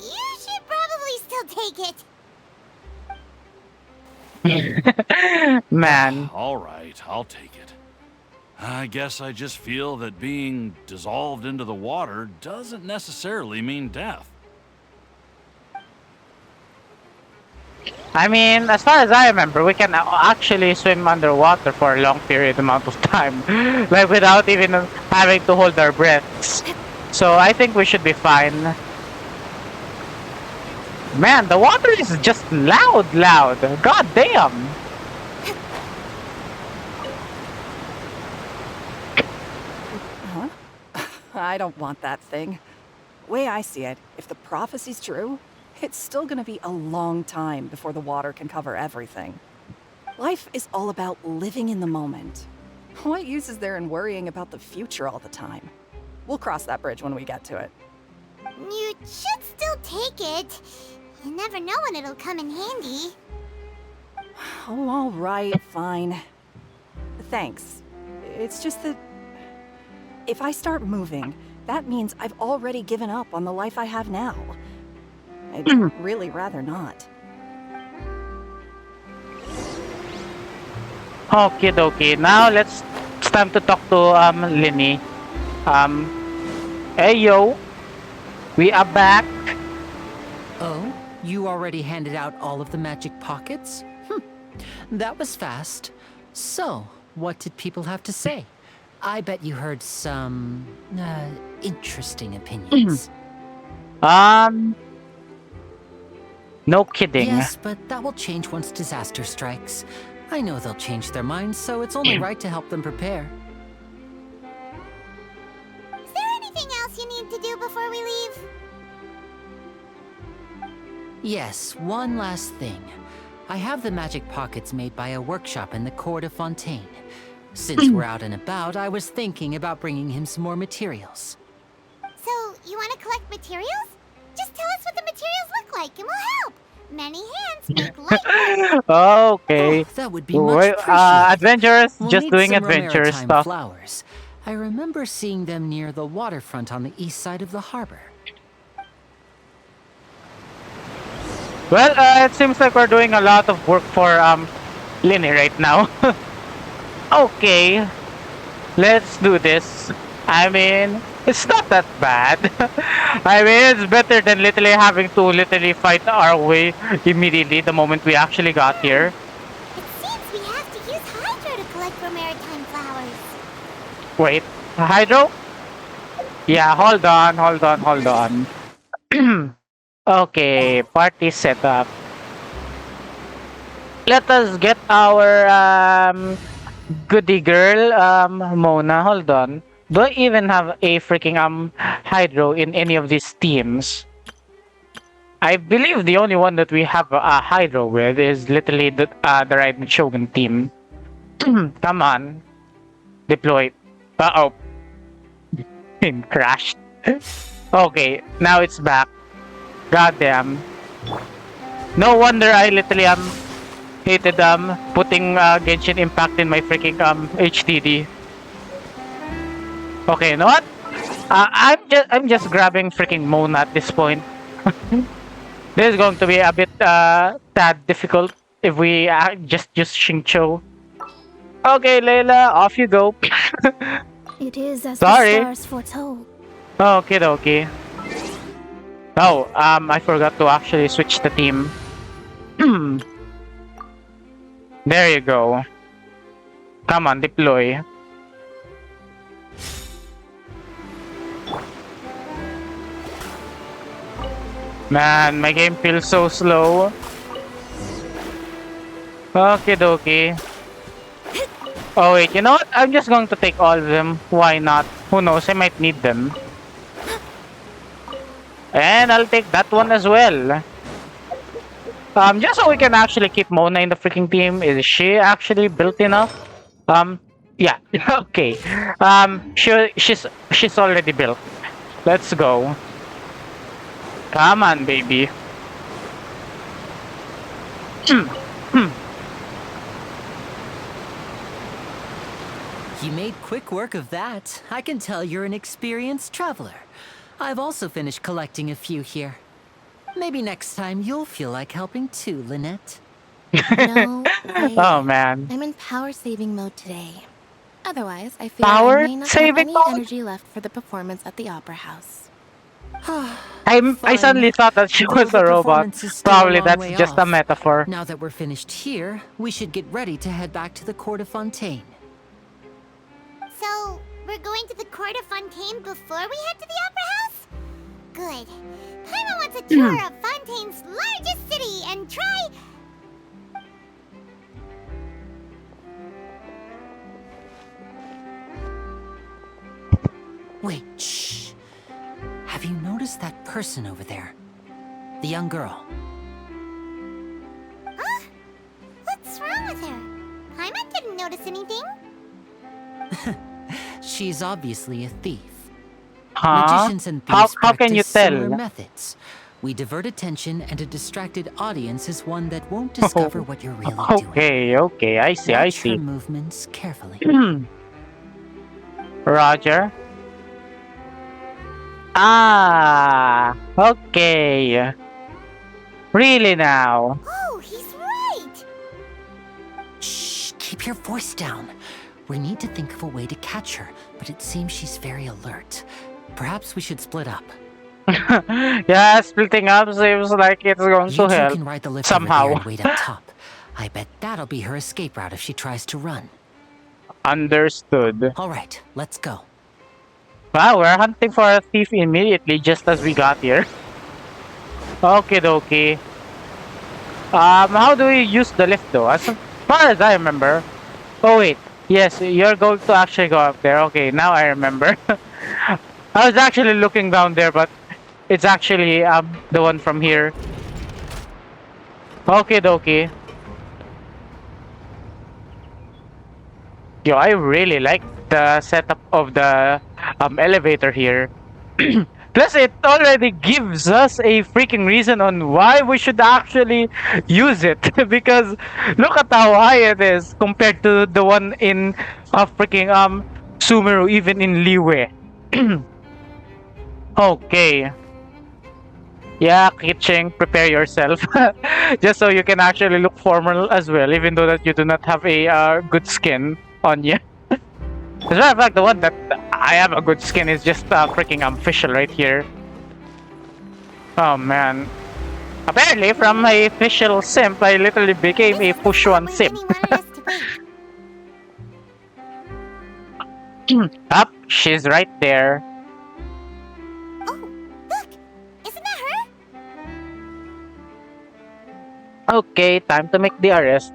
You should probably still take it. Man. All right, I'll take it. I guess I just feel that being dissolved into the water doesn't necessarily mean death. I mean, as far as I remember, we can actually swim underwater for a long period amount of time. Like without even having to hold our breaths. So I think we should be fine. Man, the water is just loud. God damn. Huh? I don't want that thing. Way I see it, if the prophecy's true, it's still gonna be a long time before the water can cover everything. Life is all about living in the moment. What use is there in worrying about the future all the time? We'll cross that bridge when we get to it. You should still take it. You never know when it'll come in handy. Oh, all right, fine. Thanks. It's just that if I start moving, that means I've already given up on the life I have now. I'd really rather not. Okie dokie. Now it's time to talk to Linny. Hey yo. We are back. Oh, you already handed out all of the magic pockets? That was fast. So, what did people have to say? I bet you heard some interesting opinions. No kidding. Yes, but that will change once disaster strikes. I know they'll change their minds, so it's only right to help them prepare. Is there anything else you need to do before we leave? Yes, one last thing. I have the magic pockets made by a workshop in the court of Fontaine. Since we're out and about, I was thinking about bringing him some more materials. So, you want to collect materials? Just tell us what the materials look like and we'll help. Many hands make light work. Okay. Oh, that would be much appreciated. Adventurous, We'll just need doing some adventure maritime stuff. flowers. I remember seeing them near the waterfront on the east side of the harbor. Well, it seems like we're doing a lot of work for Linny right now. Okay, let's do this. I mean, it's not that bad. I mean, it's better than literally having to literally fight our way immediately the moment we actually got here. It seems we have to use Hydro to collect for maritime flowers. Wait, Hydro? Yeah, hold on. Okay, party setup. Let us get our goody girl, Mona. Hold on. Do I even have a freaking Hydro in any of these teams? I believe the only one that we have a Hydro with is literally the right Shogun team. Come on. Deploy. Uh-oh. Crashed. Okay, now it's back. Goddamn. No wonder I literally hated putting Genshin Impact in my freaking HDD. Okay, you know what? I'm just grabbing freaking Mona at this point. This is going to be a bit tad difficult if we just use Xingqiu. Okay, Layla, off you go. It is as Sorry. the stars foretold. Okay, okay. Oh, I forgot to actually switch the team. There you go. Come on, deploy. Man, my game feels so slow. Okay, dokie. Oh wait, you know what? I'm just going to take all of them. Why not? Who knows? I might need them. And I'll take that one as well. Just so we can actually keep Mona in the freaking team. Is she actually built enough? Yeah. Okay. She's already built. Let's go. Come on, baby. You made quick work of that. I can tell you're an experienced traveler. I've also finished collecting a few here. Maybe next time you'll feel like helping too, Lynette. No, Oh man. I'm in power saving mode today. Otherwise, I fear Power I may not have saving any mode? energy left for the performance at the Opera House. I Fine. suddenly thought that she Though was the a robot. performance is still a Probably long that's way just a off. metaphor. Now that we're finished here, we should get ready to head back to the court of Fontaine. So, we're going to the court of Fontaine before we head to the Opera House? Good. Paimon wants a tour of Fontaine's largest city and try... Wait, shh. Have you noticed that person over there? The young girl. Huh? What's wrong with her? Paimon didn't notice anything. She's obviously a thief. Huh? Magicians and How thieves can you practice similar tell? methods. We divert attention, and a distracted audience is one that won't discover what you're really doing. Okay, I see, I Watch her see. movements carefully. Roger. Ah, okay. Really now? Oh, he's right! Shh, keep your voice down. We need to think of a way to catch her, but it seems she's very alert. Perhaps we should split up. Yeah, splitting up seems like it's going You to two help can ride the lift somehow. over there and wait up top. I bet that'll be her escape route if she tries to run. Understood. All right, let's go. Wow, we're hunting for a thief immediately just as we got here. Okay, dokie. How do we use the lift though? As far as I remember. Oh wait, yes, you're going to actually go up there. Okay, now I remember. I was actually looking down there, but it's actually the one from here. Okay, dokie. Yo, I really like the setup of the elevator here. Plus, it already gives us a freaking reason on why we should actually use it. Because look at how high it is compared to the one in freaking Sumeru, even in Liyue. Okay. Yeah, Kiching, prepare yourself. Just so you can actually look formal as well, even though that you do not have a good skin on you. As a matter of fact, the one that I have a good skin is just freaking official right here. Oh man. Apparently, from a official simp, I literally became a push one simp. Up, she's right there. Oh, look! Isn't that her? Okay, time to make the arrest.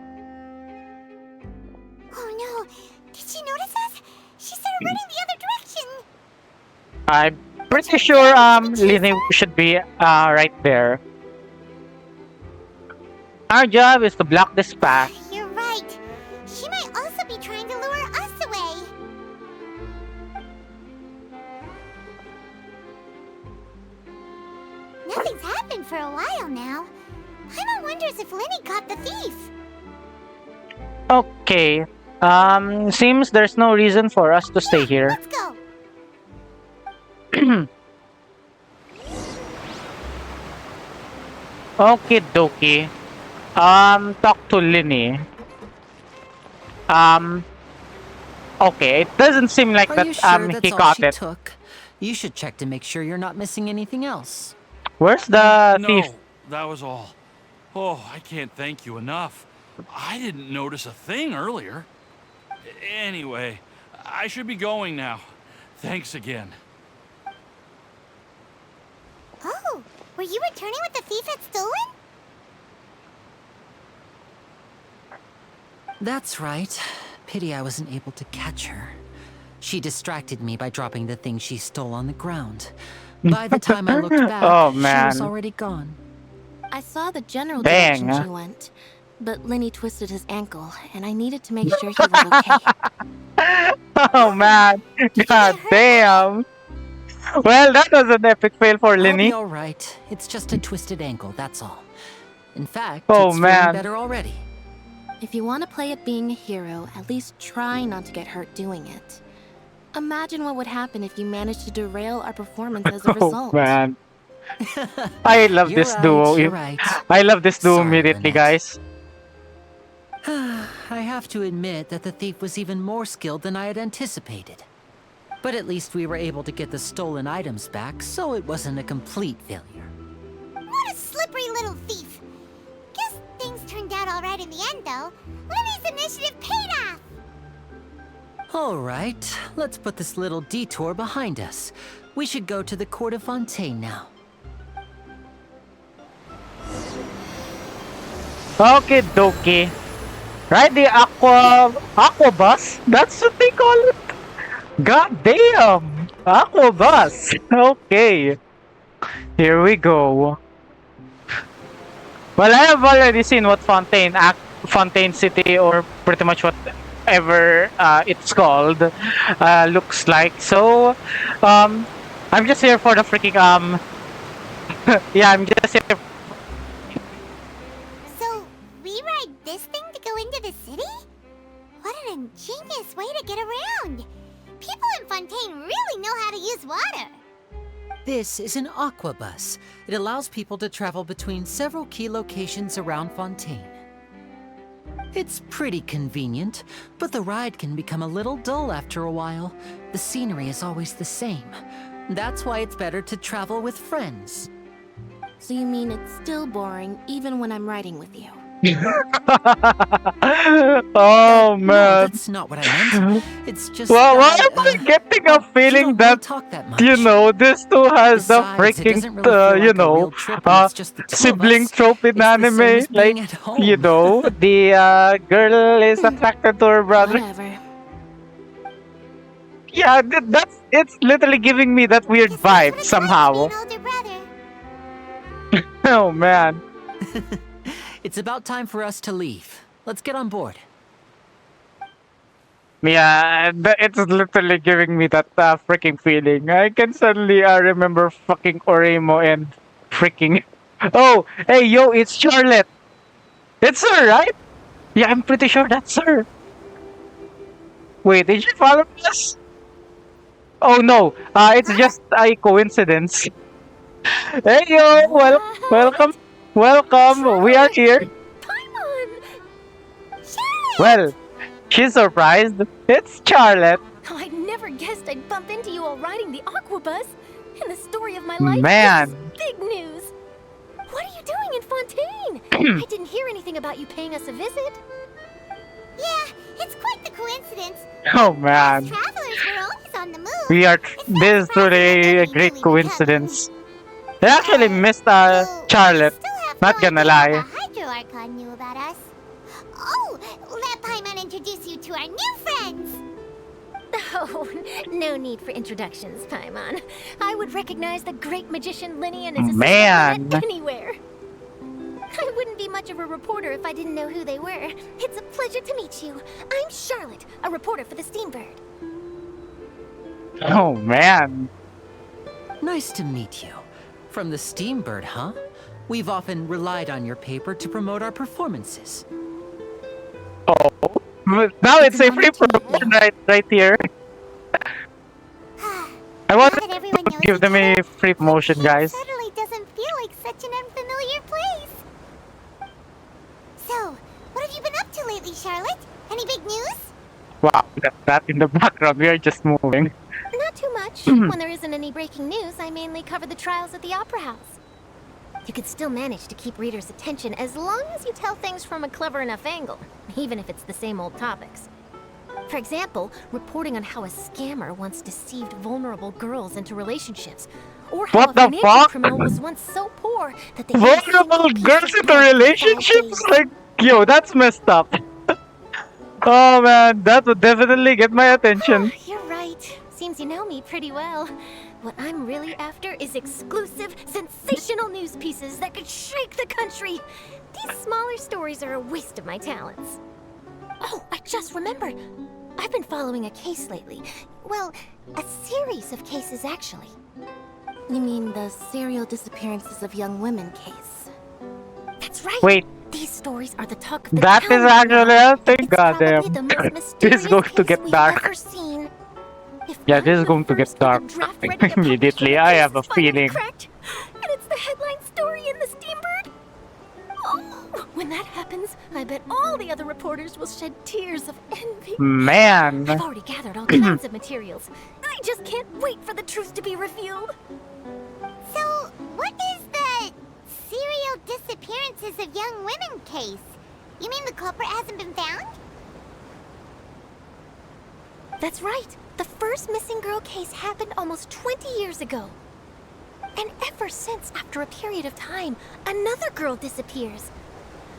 Oh no! Did she notice us? She started running the other direction! I'm pretty sure Lini should be right there. Our job is to block this path. You're right. She might also be trying to lure us away. Nothing's happened for a while now. Paimon wonders if Linny caught the thief. Okay. Seems there's no reason for us to stay here. Let's go. Okay, dokie. Talk to Linny. Okay, it doesn't seem like Are that you sure he that's all caught she it. took? You should check to make sure you're not missing anything else. Where's the No, thief? that was all. Oh, I can't thank you enough. I didn't notice a thing earlier. Anyway, I should be going now. Thanks again. Oh, were you returning what the thief had stolen? That's right. Pity I wasn't able to catch her. She distracted me by dropping the thing she stole on the ground. By the time I looked back, Oh, she man. was already gone. I saw the general Dang. direction she went, but Linny twisted his ankle, and I needed to make sure he was okay. Oh man, god damn. Well, that was an epic fail for I'll Linny. be all right. It's just a twisted ankle, that's all. In fact, Oh, it's man. feeling better already. If you want to play at being a hero, at least try not to get hurt doing it. Imagine what would happen if you managed to derail our performance as a Oh result. man, I love You're this right, duo. you're right. I love this duo Sorry, immediately, Lynette. guys. I have to admit that the thief was even more skilled than I had anticipated. But at least we were able to get the stolen items back, so it wasn't a complete failure. What a slippery little thief. Guess things turned out all right in the end, though. Lily's initiative paid off. All right, let's put this little detour behind us. We should go to the Court of Fontaine now. Okay, dokie. Right, the aqua bus. That's what they call it. God damn, aqua bus. Okay, here we go. Well, I have already seen what Fontaine City, or pretty much whatever it's called, looks like. So, I'm just here for the freaking yeah, I'm just here. So, we ride this thing to go into the city? What an ingenious way to get around. People in Fontaine really know how to use water. This is an aqua bus. It allows people to travel between several key locations around Fontaine. It's pretty convenient, but the ride can become a little dull after a while. The scenery is always the same. That's why it's better to travel with friends. So you mean it's still boring even when I'm riding with you? Oh No, man. that's not what I meant. It's just Well, why that, am I getting a you feeling don't really that, talk that much. you know, this too has the Besides, it freaking, doesn't really feel you like a know, real trip when it's just the two of sibling us. trope in It's the same anime. as being Like, at home. you know, the girl is attracted to her brother. Whatever. Yeah, it's literally giving me that weird Guess that's what vibe it's somehow. like to be an older brother. Oh man. It's about time for us to leave. Let's get on board. Yeah, it's literally giving me that freaking feeling. I can suddenly remember fucking Oremo and freaking. Oh, hey yo, it's Charlotte. It's her, right? Yeah, I'm pretty sure that's her. Wait, did she follow us? Oh no, it's just a coincidence. Hey yo, welcome, welcome. We are here. Paimon! Well, she's surprised. It's Charlotte. Oh, I never guessed I'd bump into you while riding the aqua bus. In the story of my life, Man. this is big news. What are you doing in Fontaine? I didn't hear anything about you paying us a visit. Yeah, it's quite the coincidence. Oh Us man, travelers were always on the move. we are. It's not This is surprising truly that a we great really coincidence. I actually missed Well, Charlotte. we still have Not no gonna idea lie. what the Hydro Archon knew about us. Oh, let Paimon introduce you to our new friends. Oh, no need for introductions, Paimon. I would recognize the great magician Linian as a Man. anywhere. I wouldn't be much of a reporter if I didn't know who they were. It's a pleasure to meet you. I'm Charlotte, a reporter for the Steambird. Oh man. Nice to meet you. From the Steambird, huh? We've often relied on your paper to promote our performances. Now it's a free promotion right here. I want Now that to everyone knows give them each a free promotion, Fontaine guys. Suddenly doesn't feel like such an unfamiliar place. So, what have you been up to lately, Charlotte? Any big news? Wow, that in the background. We are just moving. Not too much. When there isn't any breaking news, I mainly cover the trials at the Opera House. You could still manage to keep readers' attention as long as you tell things from a clever enough angle, even if it's the same old topics. For example, reporting on how a scammer once deceived vulnerable girls into relationships, or how What a the financial fuck? criminal was once so poor that they Vulnerable girls into relationships? Like, yo, that's messed up. Oh man, that would definitely get my attention. You're right. Seems you know me pretty well. What I'm really after is exclusive, sensational news pieces that could shake the country. These smaller stories are a waste of my talents. Oh, I just remembered. I've been following a case lately. Well, a series of cases, actually. You mean the serial disappearances of young women case? That's That's right. Wait, These stories are the talk of the that is town. actually a thing. It's probably Goddamn. the most This is mysterious going to case get we've dark. ever seen. If Yeah, I'm this is the going to get first with a dark draft ready to publish when immediately. the I case have a is finally feeling. cracked, and it's the headline story in the Steambird. Oh, when that happens, I bet all the other reporters will shed tears of envy. Man. I've already gathered all kinds of materials. I just can't wait for the truth to be revealed. So, what is the serial disappearances of young women case? You mean the culprit hasn't been found? That's right. The first missing girl case happened almost 20 years ago. And ever since, after a period of time, another girl disappears.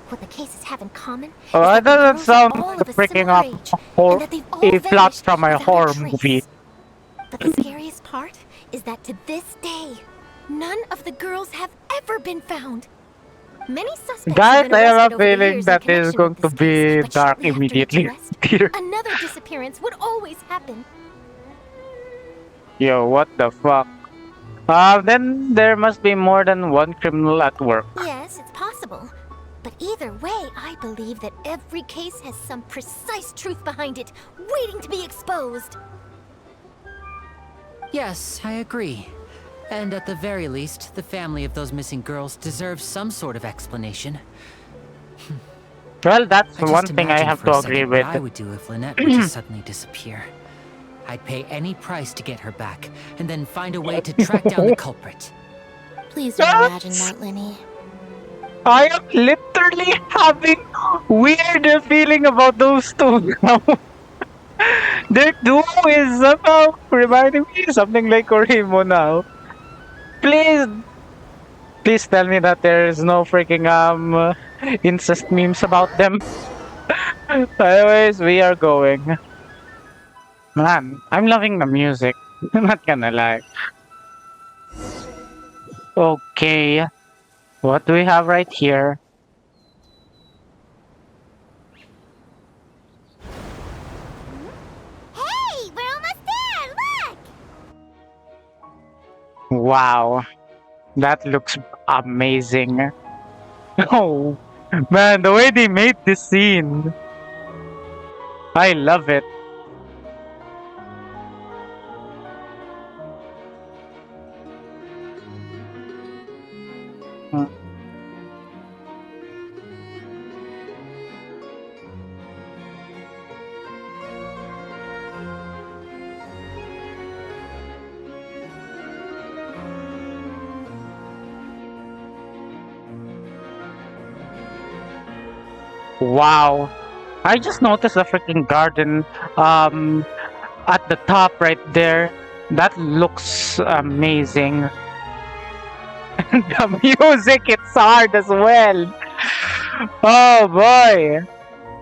What the cases have in common is Oh, that that the doesn't girls sound are all like of a freaking similar up age, a and that they've all plot vanished from a without horror trace. movie. But the scariest part is that to this day, none of the girls have ever been found. Many suspects Guys, have been I have arrested a over the feeling years that in is connection going with to this be case, but dark shortly after immediately. each arrest, another disappearance would always happen. Yo, what the fuck? Then there must be more than one criminal at work. Yes, it's possible. But either way, I believe that every case has some precise truth behind it, waiting to be exposed. Yes, I agree. And at the very least, the family of those missing girls deserves some sort of explanation. Well, that's I just one thing I imagined have for a to second agree what with. I would do if Lynette were to suddenly disappear. I'd pay any price to get her back, and then find a way to track down the culprit. Please don't imagine that, Lenny. I am literally having weird feeling about those two now. Their duo is somehow reminding me something like Orimo now. Please, please tell me that there is no freaking incest memes about them. Anyways, we are going. Man, I'm loving the music. I'm not gonna lie. Okay, what do we have right here? Hey, we're almost there! Look! Wow, that looks amazing. Oh, man, the way they made this scene. I love it. Wow. I just noticed the freaking garden at the top right there. That looks amazing. And the music, it's hard as well. Oh boy.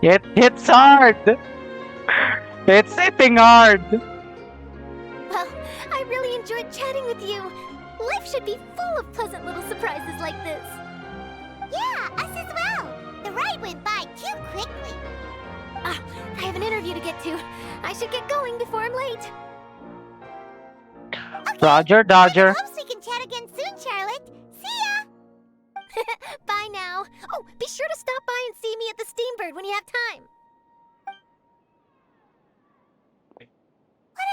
It hits hard. It's hitting hard. Well, I really enjoyed chatting with you. Life should be full of pleasant little surprises like this. Yeah, us as well. The ride went by too quickly. I have an interview to get to. I should get going before I'm late. Okay, Roger, Dodger. hopes we can chat again soon, Charlotte. See ya! Bye now. Oh, be sure to stop by and see me at the Steambird when you have time. What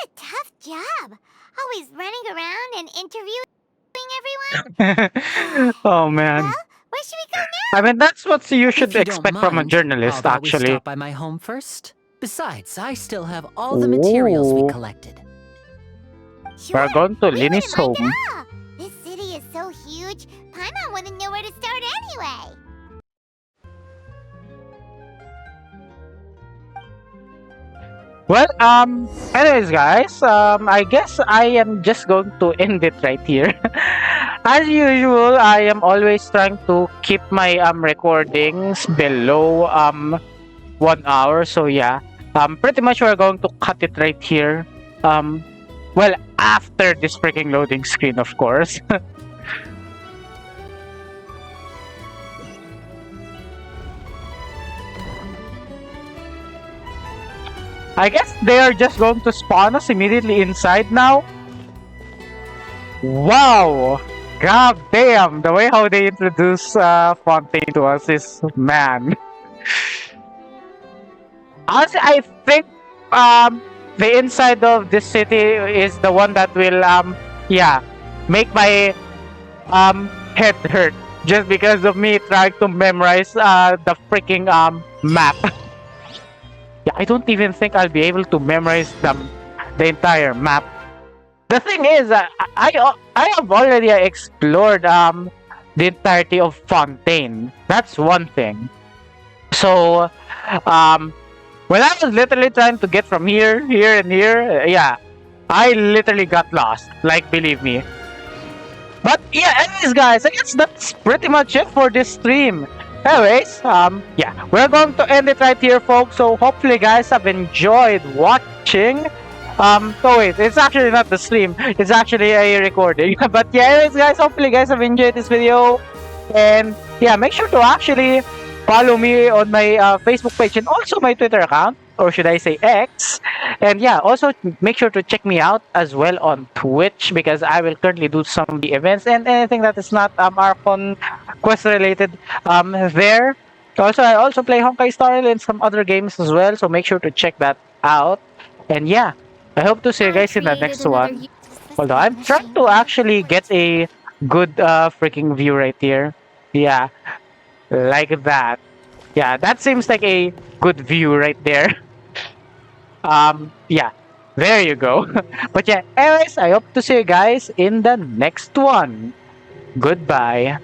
a tough job. Always running around and interviewing everyone. Oh man. Well, where should we go now? I mean, that's what you should If you don't expect from a mind, journalist, how about we actually. stop by my home first? Besides, I still have all the materials we Ooh. collected. Sure, We're going to we Linny's wouldn't home. mind at all. This city is so huge, Paimon wouldn't know where to start anyway. Well, anyways, guys, I guess I am just going to end it right here. As usual, I am always trying to keep my recordings below 1 hour. So yeah, pretty much we're going to cut it right here. Well, after this freaking loading screen, of course. I guess they are just going to spawn us immediately inside now. Wow! God damn, the way how they introduce Fontaine to us is, man. Honestly, I think the inside of this city is the one that will yeah, make my head hurt just because of me trying to memorize the freaking map. Yeah, I don't even think I'll be able to memorize the entire map. The thing is, I have already explored the entirety of Fontaine. That's one thing. So when I was literally trying to get from here, and here, yeah, I literally got lost. Like, believe me. But yeah, anyways, guys, I guess that's pretty much it for this stream. Anyways, yeah, we're going to end it right here, folks. So hopefully, guys, have enjoyed watching. Oh wait, it's actually not the stream. It's actually a recording. But yeah, anyways, guys, hopefully, guys, have enjoyed this video. And yeah, make sure to actually follow me on my Facebook page and also my Twitter account, or should I say X. And yeah, also make sure to check me out as well on Twitch, because I will currently do some of the events and anything that is not Archon quest related there. Also, I also play Honkai Star Rail and some other games as well, so make sure to check that out. And yeah, I hope to see you guys in the next one. Although I'm trying to actually get a good freaking view right here. Yeah, like that. Yeah, that seems like a good view right there. Yeah, there you go. But yeah, anyways, I hope to see you guys in the next one. Goodbye.